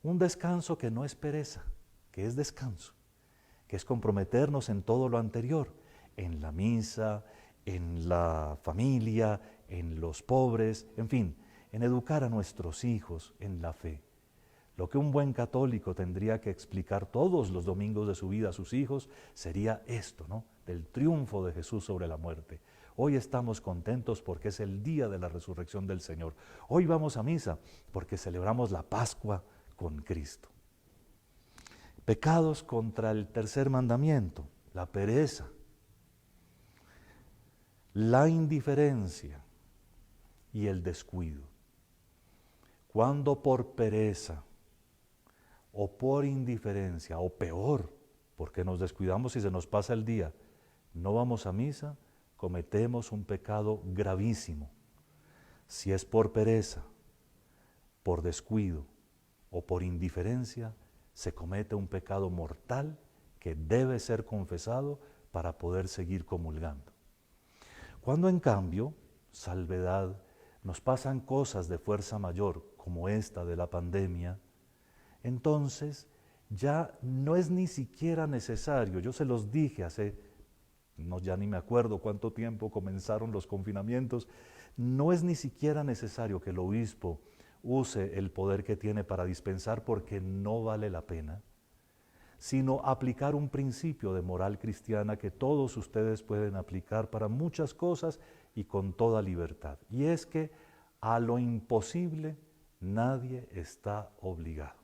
Un descanso que no es pereza, que es descanso, que es comprometernos en todo lo anterior, en la misa, en la familia, en los pobres, en fin, en educar a nuestros hijos en la fe. Lo que un buen católico tendría que explicar todos los domingos de su vida a sus hijos sería esto, ¿no? Del triunfo de Jesús sobre la muerte. Hoy estamos contentos porque es el día de la resurrección del Señor. Hoy vamos a misa porque celebramos la Pascua con Cristo. Pecados contra el tercer mandamiento, la pereza, la indiferencia y el descuido. Cuando por pereza o por indiferencia, o peor, porque nos descuidamos y se nos pasa el día, no vamos a misa, cometemos un pecado gravísimo. Si es por pereza, por descuido o por indiferencia, se comete un pecado mortal que debe ser confesado para poder seguir comulgando. Cuando en cambio, salvedad, nos pasan cosas de fuerza mayor, como esta de la pandemia, entonces ya no es ni siquiera necesario. Yo se los dije hace, no, ya ni me acuerdo cuánto tiempo comenzaron los confinamientos, no es ni siquiera necesario que el obispo use el poder que tiene para dispensar porque no vale la pena, sino aplicar un principio de moral cristiana que todos ustedes pueden aplicar para muchas cosas y con toda libertad. Y es que a lo imposible nadie está obligado.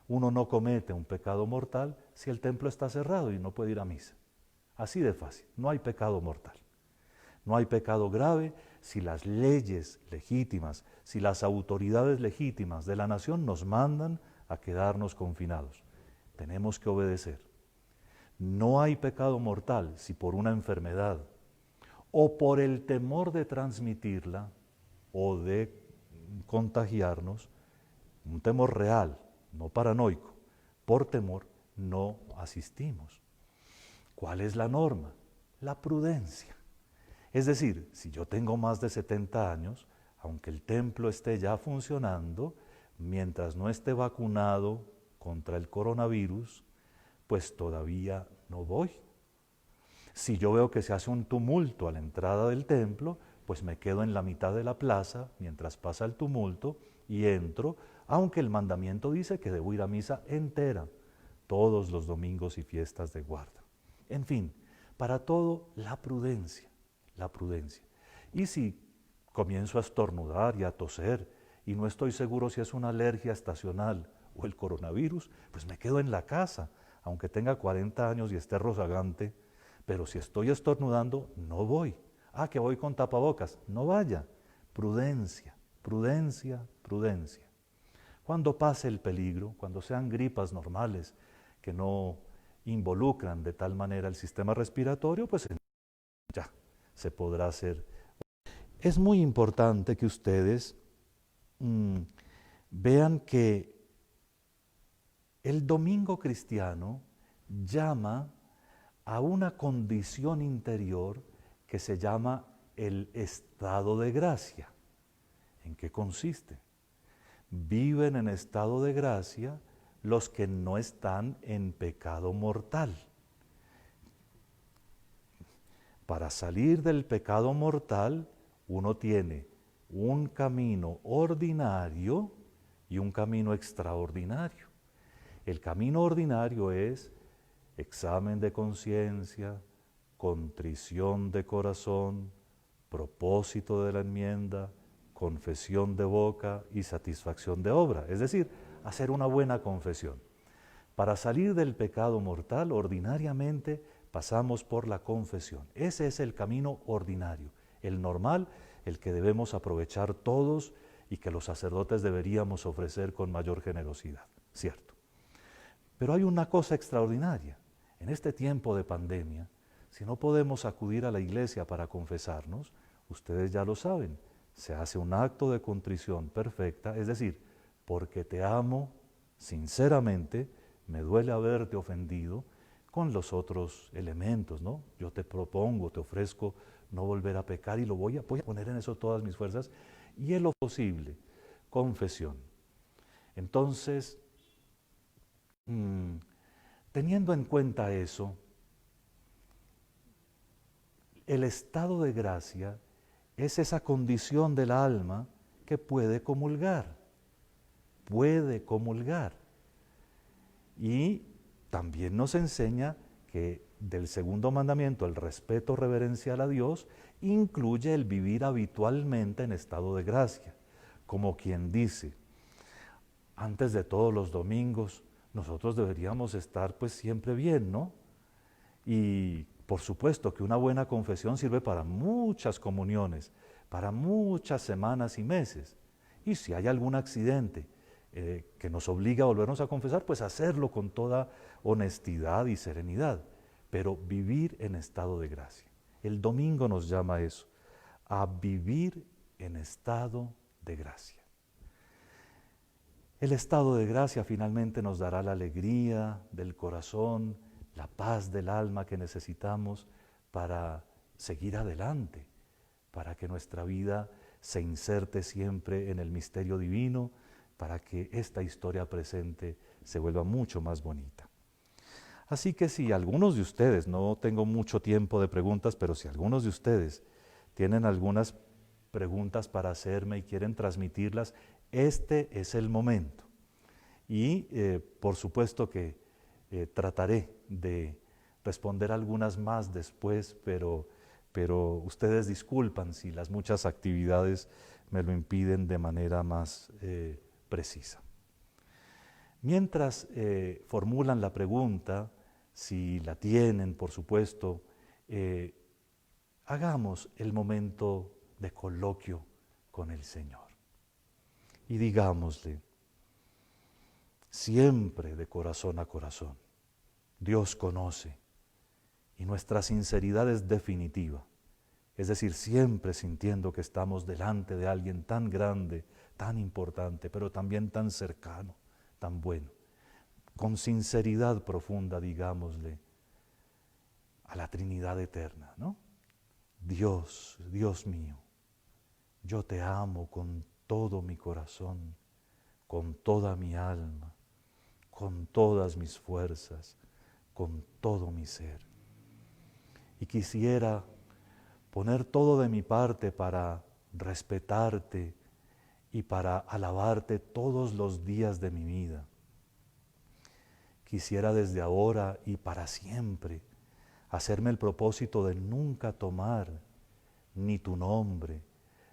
Uno no comete un pecado mortal si el templo está cerrado y no puede ir a misa. Así de fácil, no hay pecado mortal. No hay pecado grave si las leyes legítimas, si las autoridades legítimas de la nación nos mandan a quedarnos confinados. Tenemos que obedecer. No hay pecado mortal si por una enfermedad o por el temor de transmitirla o de contagiarnos, un temor real, no paranoico, por temor no asistimos. ¿Cuál es la norma? La prudencia. Es decir, si yo tengo más de 70 años, aunque el templo esté ya funcionando, mientras no esté vacunado contra el coronavirus, pues todavía no voy. Si yo veo que se hace un tumulto a la entrada del templo, pues me quedo en la mitad de la plaza mientras pasa el tumulto y entro, aunque el mandamiento dice que debo ir a misa entera, todos los domingos y fiestas de guarda. En fin, para todo la prudencia, la prudencia. Y si comienzo a estornudar y a toser y no estoy seguro si es una alergia estacional o el coronavirus, pues me quedo en la casa, aunque tenga 40 años y esté rozagante, pero si estoy estornudando, no voy. Ah, que voy con tapabocas, no vaya. Prudencia, prudencia, prudencia. Cuando pase el peligro, cuando sean gripas normales que no involucran de tal manera el sistema respiratorio, pues ya se podrá hacer. Es muy importante que ustedes vean que el domingo cristiano llama a una condición interior que se llama el estado de gracia. ¿En qué consiste? Viven en estado de gracia los que no están en pecado mortal. Para salir del pecado mortal, uno tiene un camino ordinario y un camino extraordinario. El camino ordinario es examen de conciencia, contrición de corazón, propósito de la enmienda, confesión de boca y satisfacción de obra, es decir, hacer una buena confesión. Para salir del pecado mortal, ordinariamente pasamos por la confesión. Ese es el camino ordinario, el normal, el que debemos aprovechar todos y que los sacerdotes deberíamos ofrecer con mayor generosidad, ¿cierto? Pero hay una cosa extraordinaria. En este tiempo de pandemia, si no podemos acudir a la iglesia para confesarnos, ustedes ya lo saben, se hace un acto de contrición perfecta, es decir, porque te amo sinceramente, me duele haberte ofendido, con los otros elementos, ¿no? Yo te propongo, te ofrezco no volver a pecar y voy a poner en eso todas mis fuerzas y en lo posible, confesión. Entonces, teniendo en cuenta eso, el estado de gracia es esa condición del alma que puede comulgar. Y también nos enseña que del segundo mandamiento, el respeto reverencial a Dios, incluye el vivir habitualmente en estado de gracia. Como quien dice, antes de todos los domingos, nosotros deberíamos estar pues siempre bien, ¿no? Y por supuesto que una buena confesión sirve para muchas comuniones, para muchas semanas y meses. Y si hay algún accidente que nos obliga a volvernos a confesar, pues hacerlo con toda honestidad y serenidad, pero vivir en estado de gracia. El domingo nos llama a eso, a vivir en estado de gracia. El estado de gracia finalmente nos dará la alegría del corazón, la paz del alma que necesitamos para seguir adelante, para que nuestra vida se inserte siempre en el misterio divino, para que esta historia presente se vuelva mucho más bonita. Así que si algunos de ustedes, no tengo mucho tiempo de preguntas, pero si algunos de ustedes tienen algunas preguntas para hacerme y quieren transmitirlas, este es el momento. Y por supuesto que trataré de responder algunas más después, pero ustedes disculpan si las muchas actividades me lo impiden de manera más precisa. Mientras formulan la pregunta, si la tienen, por supuesto, hagamos el momento de coloquio con el Señor. Y digámosle, siempre de corazón a corazón, Dios conoce y nuestra sinceridad es definitiva. Es decir, siempre sintiendo que estamos delante de alguien tan grande, tan importante, pero también tan cercano, tan bueno. Con sinceridad profunda, digámosle, a la Trinidad eterna, ¿no? Dios, Dios mío, yo te amo con todo mi corazón, con toda mi alma, con todas mis fuerzas, con todo mi ser. Y quisiera poner todo de mi parte para respetarte y para alabarte todos los días de mi vida. Quisiera desde ahora y para siempre hacerme el propósito de nunca tomar ni tu nombre,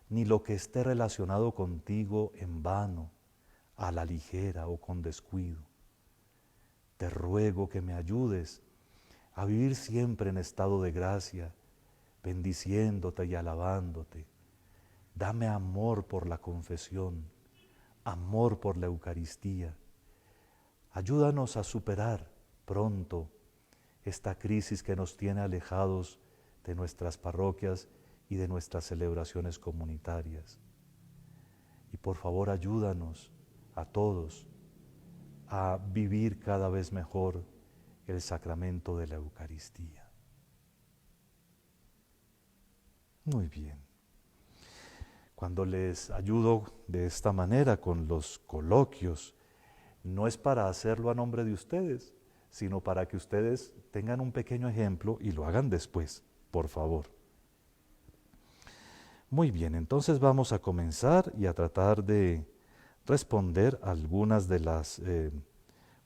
ni lo que esté relacionado contigo en vano, a la ligera o con descuido. Te ruego que me ayudes a vivir siempre en estado de gracia, bendiciéndote y alabándote. Dame amor por la confesión, amor por la Eucaristía. Ayúdanos a superar pronto esta crisis que nos tiene alejados de nuestras parroquias y de nuestras celebraciones comunitarias. Y por favor ayúdanos a todos a vivir cada vez mejor el sacramento de la Eucaristía. Muy bien. Cuando les ayudo de esta manera con los coloquios, no es para hacerlo a nombre de ustedes, sino para que ustedes tengan un pequeño ejemplo y lo hagan después, por favor. Muy bien, entonces vamos a comenzar y a tratar de responder algunas de las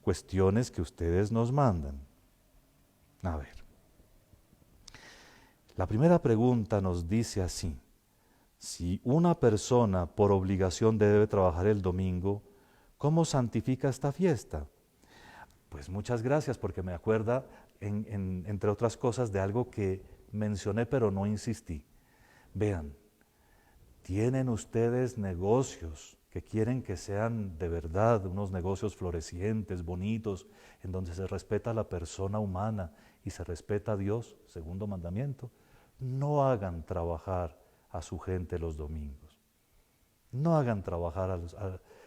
cuestiones que ustedes nos mandan. A ver. La primera pregunta nos dice así: si una persona por obligación debe trabajar el domingo, ¿cómo santifica esta fiesta? Pues muchas gracias porque me acuerda, entre otras cosas, de algo que mencioné pero no insistí. Vean, tienen ustedes negocios que quieren que sean de verdad unos negocios florecientes, bonitos, en donde se respeta a la persona humana y se respeta a Dios, segundo mandamiento. No hagan trabajar a su gente los domingos. No hagan trabajar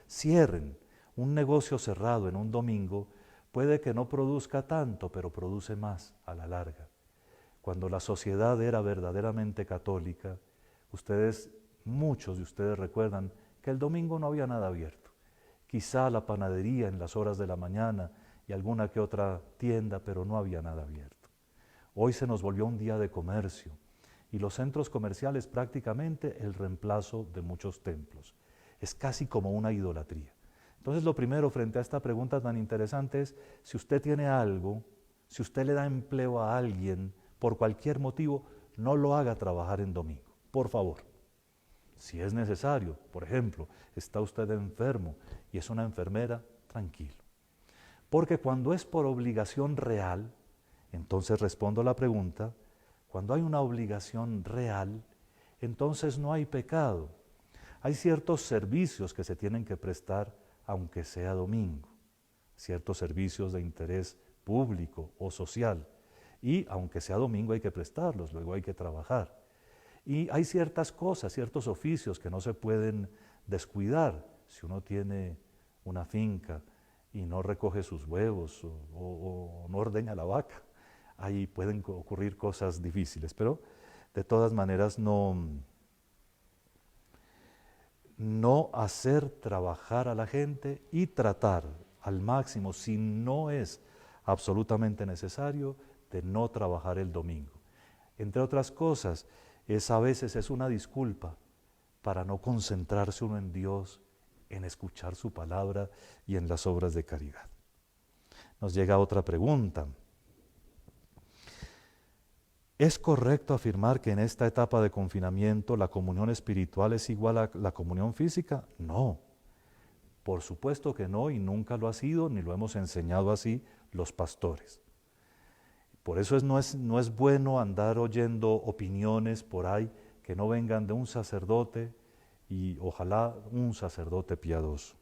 cierren. Un negocio cerrado en un domingo puede que no produzca tanto, pero produce más a la larga. Cuando la sociedad era verdaderamente católica, muchos de ustedes recuerdan que el domingo no había nada abierto. Quizá la panadería en las horas de la mañana y alguna que otra tienda, pero no había nada abierto. Hoy se nos volvió un día de comercio y los centros comerciales prácticamente el reemplazo de muchos templos. Es casi como una idolatría. Entonces lo primero frente a esta pregunta tan interesante es, si usted tiene algo, si usted le da empleo a alguien por cualquier motivo, no lo haga trabajar en domingo, por favor. Si es necesario, por ejemplo, está usted enfermo y es una enfermera, tranquilo. Porque cuando es por obligación real, entonces respondo a la pregunta, cuando hay una obligación real, entonces no hay pecado. Hay ciertos servicios que se tienen que prestar aunque sea domingo, ciertos servicios de interés público o social, y aunque sea domingo hay que prestarlos, luego hay que trabajar. Y hay ciertas cosas, ciertos oficios que no se pueden descuidar. Si uno tiene una finca y no recoge sus huevos o no ordeña la vaca, ahí pueden ocurrir cosas difíciles, pero de todas maneras no hacer trabajar a la gente y tratar al máximo, si no es absolutamente necesario, de no trabajar el domingo. Entre otras cosas, a veces es una disculpa para no concentrarse uno en Dios, en escuchar su palabra y en las obras de caridad. Nos llega otra pregunta. ¿Es correcto afirmar que en esta etapa de confinamiento la comunión espiritual es igual a la comunión física? No, por supuesto que no, y nunca lo ha sido, ni lo hemos enseñado así los pastores. Por eso no es bueno andar oyendo opiniones por ahí que no vengan de un sacerdote y ojalá un sacerdote piadoso.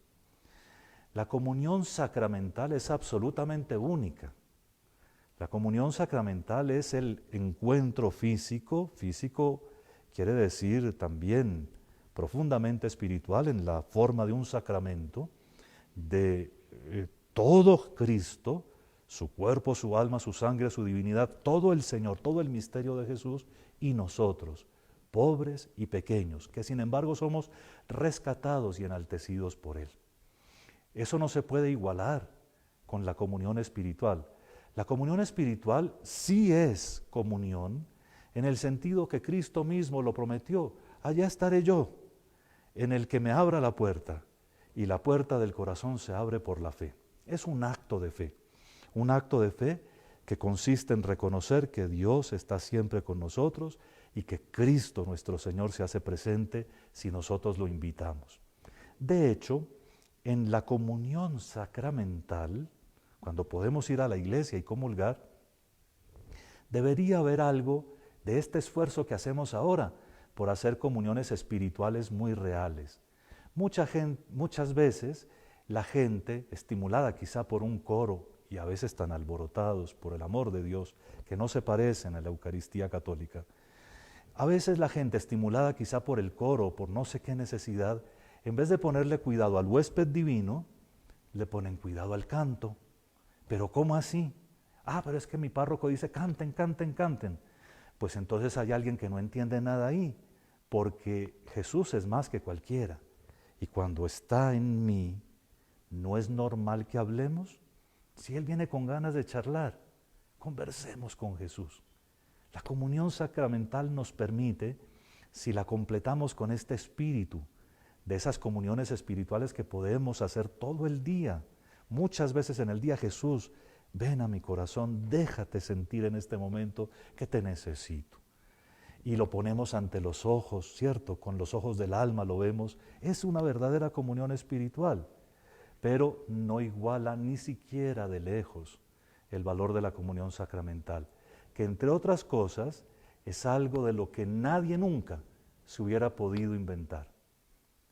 La comunión sacramental es absolutamente única. La comunión sacramental es el encuentro físico quiere decir también profundamente espiritual en la forma de un sacramento de todo Cristo, su cuerpo, su alma, su sangre, su divinidad, todo el Señor, todo el misterio de Jesús y nosotros, pobres y pequeños, que sin embargo somos rescatados y enaltecidos por Él. Eso no se puede igualar con la comunión espiritual. La comunión espiritual sí es comunión en el sentido que Cristo mismo lo prometió. Allá estaré yo, en el que me abra la puerta, y la puerta del corazón se abre por la fe. Es un acto de fe que consiste en reconocer que Dios está siempre con nosotros y que Cristo nuestro Señor se hace presente si nosotros lo invitamos. De hecho, en la comunión sacramental, cuando podemos ir a la iglesia y comulgar, debería haber algo de este esfuerzo que hacemos ahora por hacer comuniones espirituales muy reales. Muchas veces la gente, estimulada quizá por un coro y a veces tan alborotados por el amor de Dios, que no se parecen a la Eucaristía católica, a veces la gente, estimulada quizá por el coro, por no sé qué necesidad, en vez de ponerle cuidado al huésped divino, le ponen cuidado al canto. ¿Pero cómo así? Pero es que mi párroco dice canten, canten, canten. Pues entonces hay alguien que no entiende nada ahí, porque Jesús es más que cualquiera. Y cuando está en mí, ¿no es normal que hablemos? Si Él viene con ganas de charlar, conversemos con Jesús. La comunión sacramental nos permite, si la completamos con este espíritu, de esas comuniones espirituales que podemos hacer todo el día. Muchas veces en el día, Jesús, ven a mi corazón, déjate sentir en este momento que te necesito. Y lo ponemos ante los ojos, ¿cierto? Con los ojos del alma lo vemos. Es una verdadera comunión espiritual. pero no iguala ni siquiera de lejos el valor de la comunión sacramental, que entre otras cosas es algo de lo que nadie nunca se hubiera podido inventar.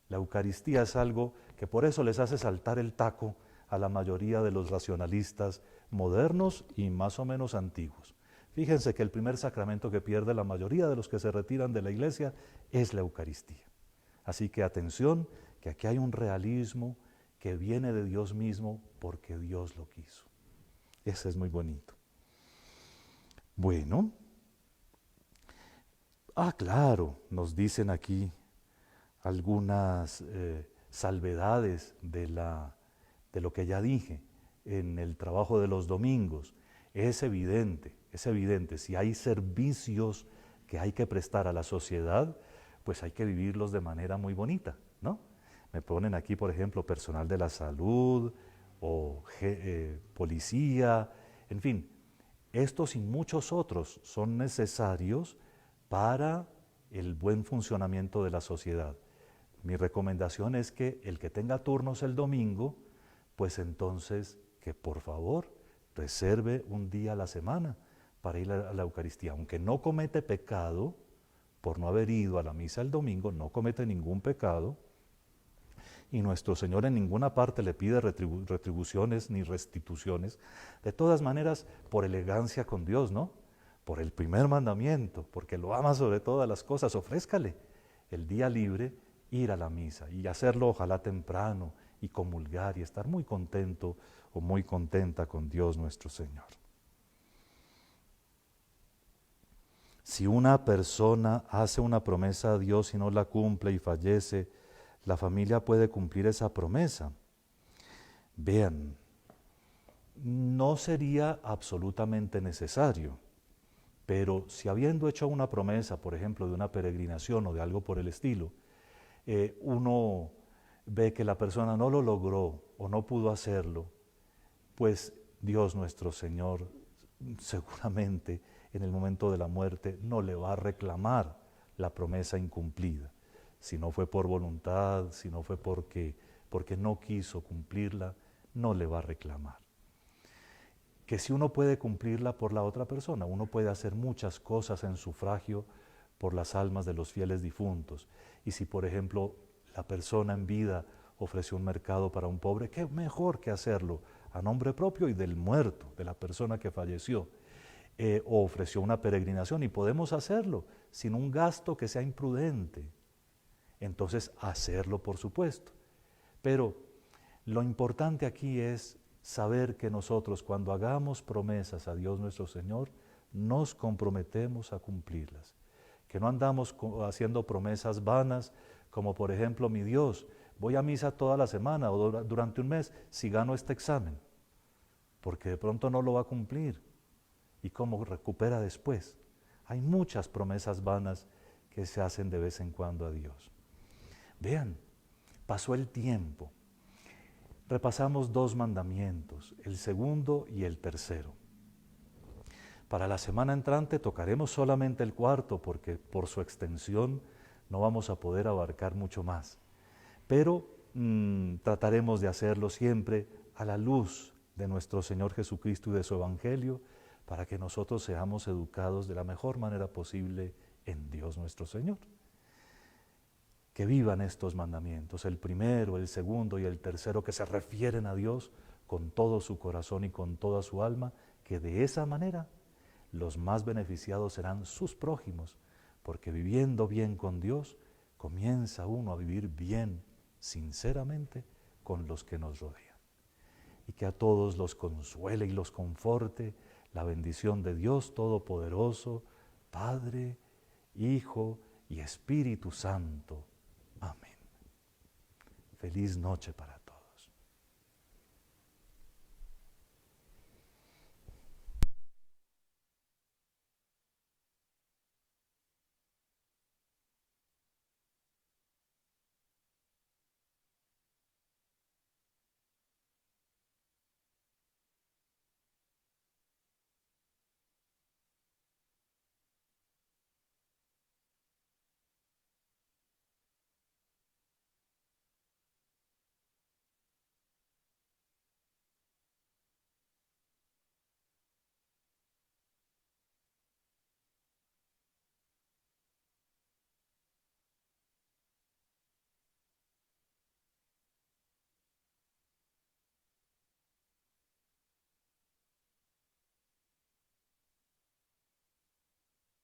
La Eucaristía es algo que por eso les hace saltar el taco a la mayoría de los racionalistas modernos y más o menos antiguos. Fíjense que el primer sacramento que pierde la mayoría de los que se retiran de la iglesia es la Eucaristía. Así que atención, que aquí hay un realismo que viene de Dios mismo porque Dios lo quiso. Ese es muy bonito. Bueno, claro, nos dicen aquí algunas salvedades de lo que ya dije en el trabajo de los domingos. Es evidente, si hay servicios que hay que prestar a la sociedad, pues hay que vivirlos de manera muy bonita, ¿no? Me ponen aquí, por ejemplo, personal de la salud o policía, en fin, estos y muchos otros son necesarios para el buen funcionamiento de la sociedad. Mi recomendación es que el que tenga turnos el domingo, pues entonces que por favor reserve un día a la semana para ir a la Eucaristía. Aunque no comete pecado, por no haber ido a la misa el domingo, no comete ningún pecado, y nuestro Señor en ninguna parte le pide retribuciones ni restituciones. De todas maneras, por elegancia con Dios, ¿no? Por el primer mandamiento, porque lo ama sobre todas las cosas, ofrézcale el día libre, ir a la misa y hacerlo ojalá temprano y comulgar y estar muy contento o muy contenta con Dios nuestro Señor. Si una persona hace una promesa a Dios y no la cumple y fallece, la familia puede cumplir esa promesa. Vean, no sería absolutamente necesario, pero si habiendo hecho una promesa, por ejemplo, de una peregrinación o de algo por el estilo, uno ve que la persona no lo logró o no pudo hacerlo, pues Dios nuestro Señor seguramente en el momento de la muerte no le va a reclamar la promesa incumplida. Si no fue por voluntad, si no fue porque no quiso cumplirla, no le va a reclamar. Que si uno puede cumplirla por la otra persona, uno puede hacer muchas cosas en sufragio por las almas de los fieles difuntos. Y si, por ejemplo, la persona en vida ofreció un mercado para un pobre, qué mejor que hacerlo a nombre propio y del muerto, de la persona que falleció. O ofreció una peregrinación y podemos hacerlo sin un gasto que sea imprudente. Entonces, hacerlo por supuesto. Pero lo importante aquí es saber que nosotros cuando hagamos promesas a Dios nuestro Señor, nos comprometemos a cumplirlas. Que no andamos haciendo promesas vanas, como por ejemplo, mi Dios, voy a misa toda la semana o durante un mes si gano este examen, porque de pronto no lo va a cumplir. ¿Y cómo recupera después? Hay muchas promesas vanas que se hacen de vez en cuando a Dios. Vean, pasó el tiempo. Repasamos 2 mandamientos, el segundo y el tercero. Para la semana entrante tocaremos solamente el cuarto porque por su extensión no vamos a poder abarcar mucho más. Pero trataremos de hacerlo siempre a la luz de nuestro Señor Jesucristo y de su Evangelio para que nosotros seamos educados de la mejor manera posible en Dios nuestro Señor. Que vivan estos mandamientos, el primero, el segundo y el tercero, que se refieren a Dios con todo su corazón y con toda su alma, que de esa manera los más beneficiados serán sus prójimos, porque viviendo bien con Dios, comienza uno a vivir bien, sinceramente, con los que nos rodean. Y que a todos los consuele y los conforte la bendición de Dios Todopoderoso, Padre, Hijo y Espíritu Santo. Amén. Feliz noche para todos.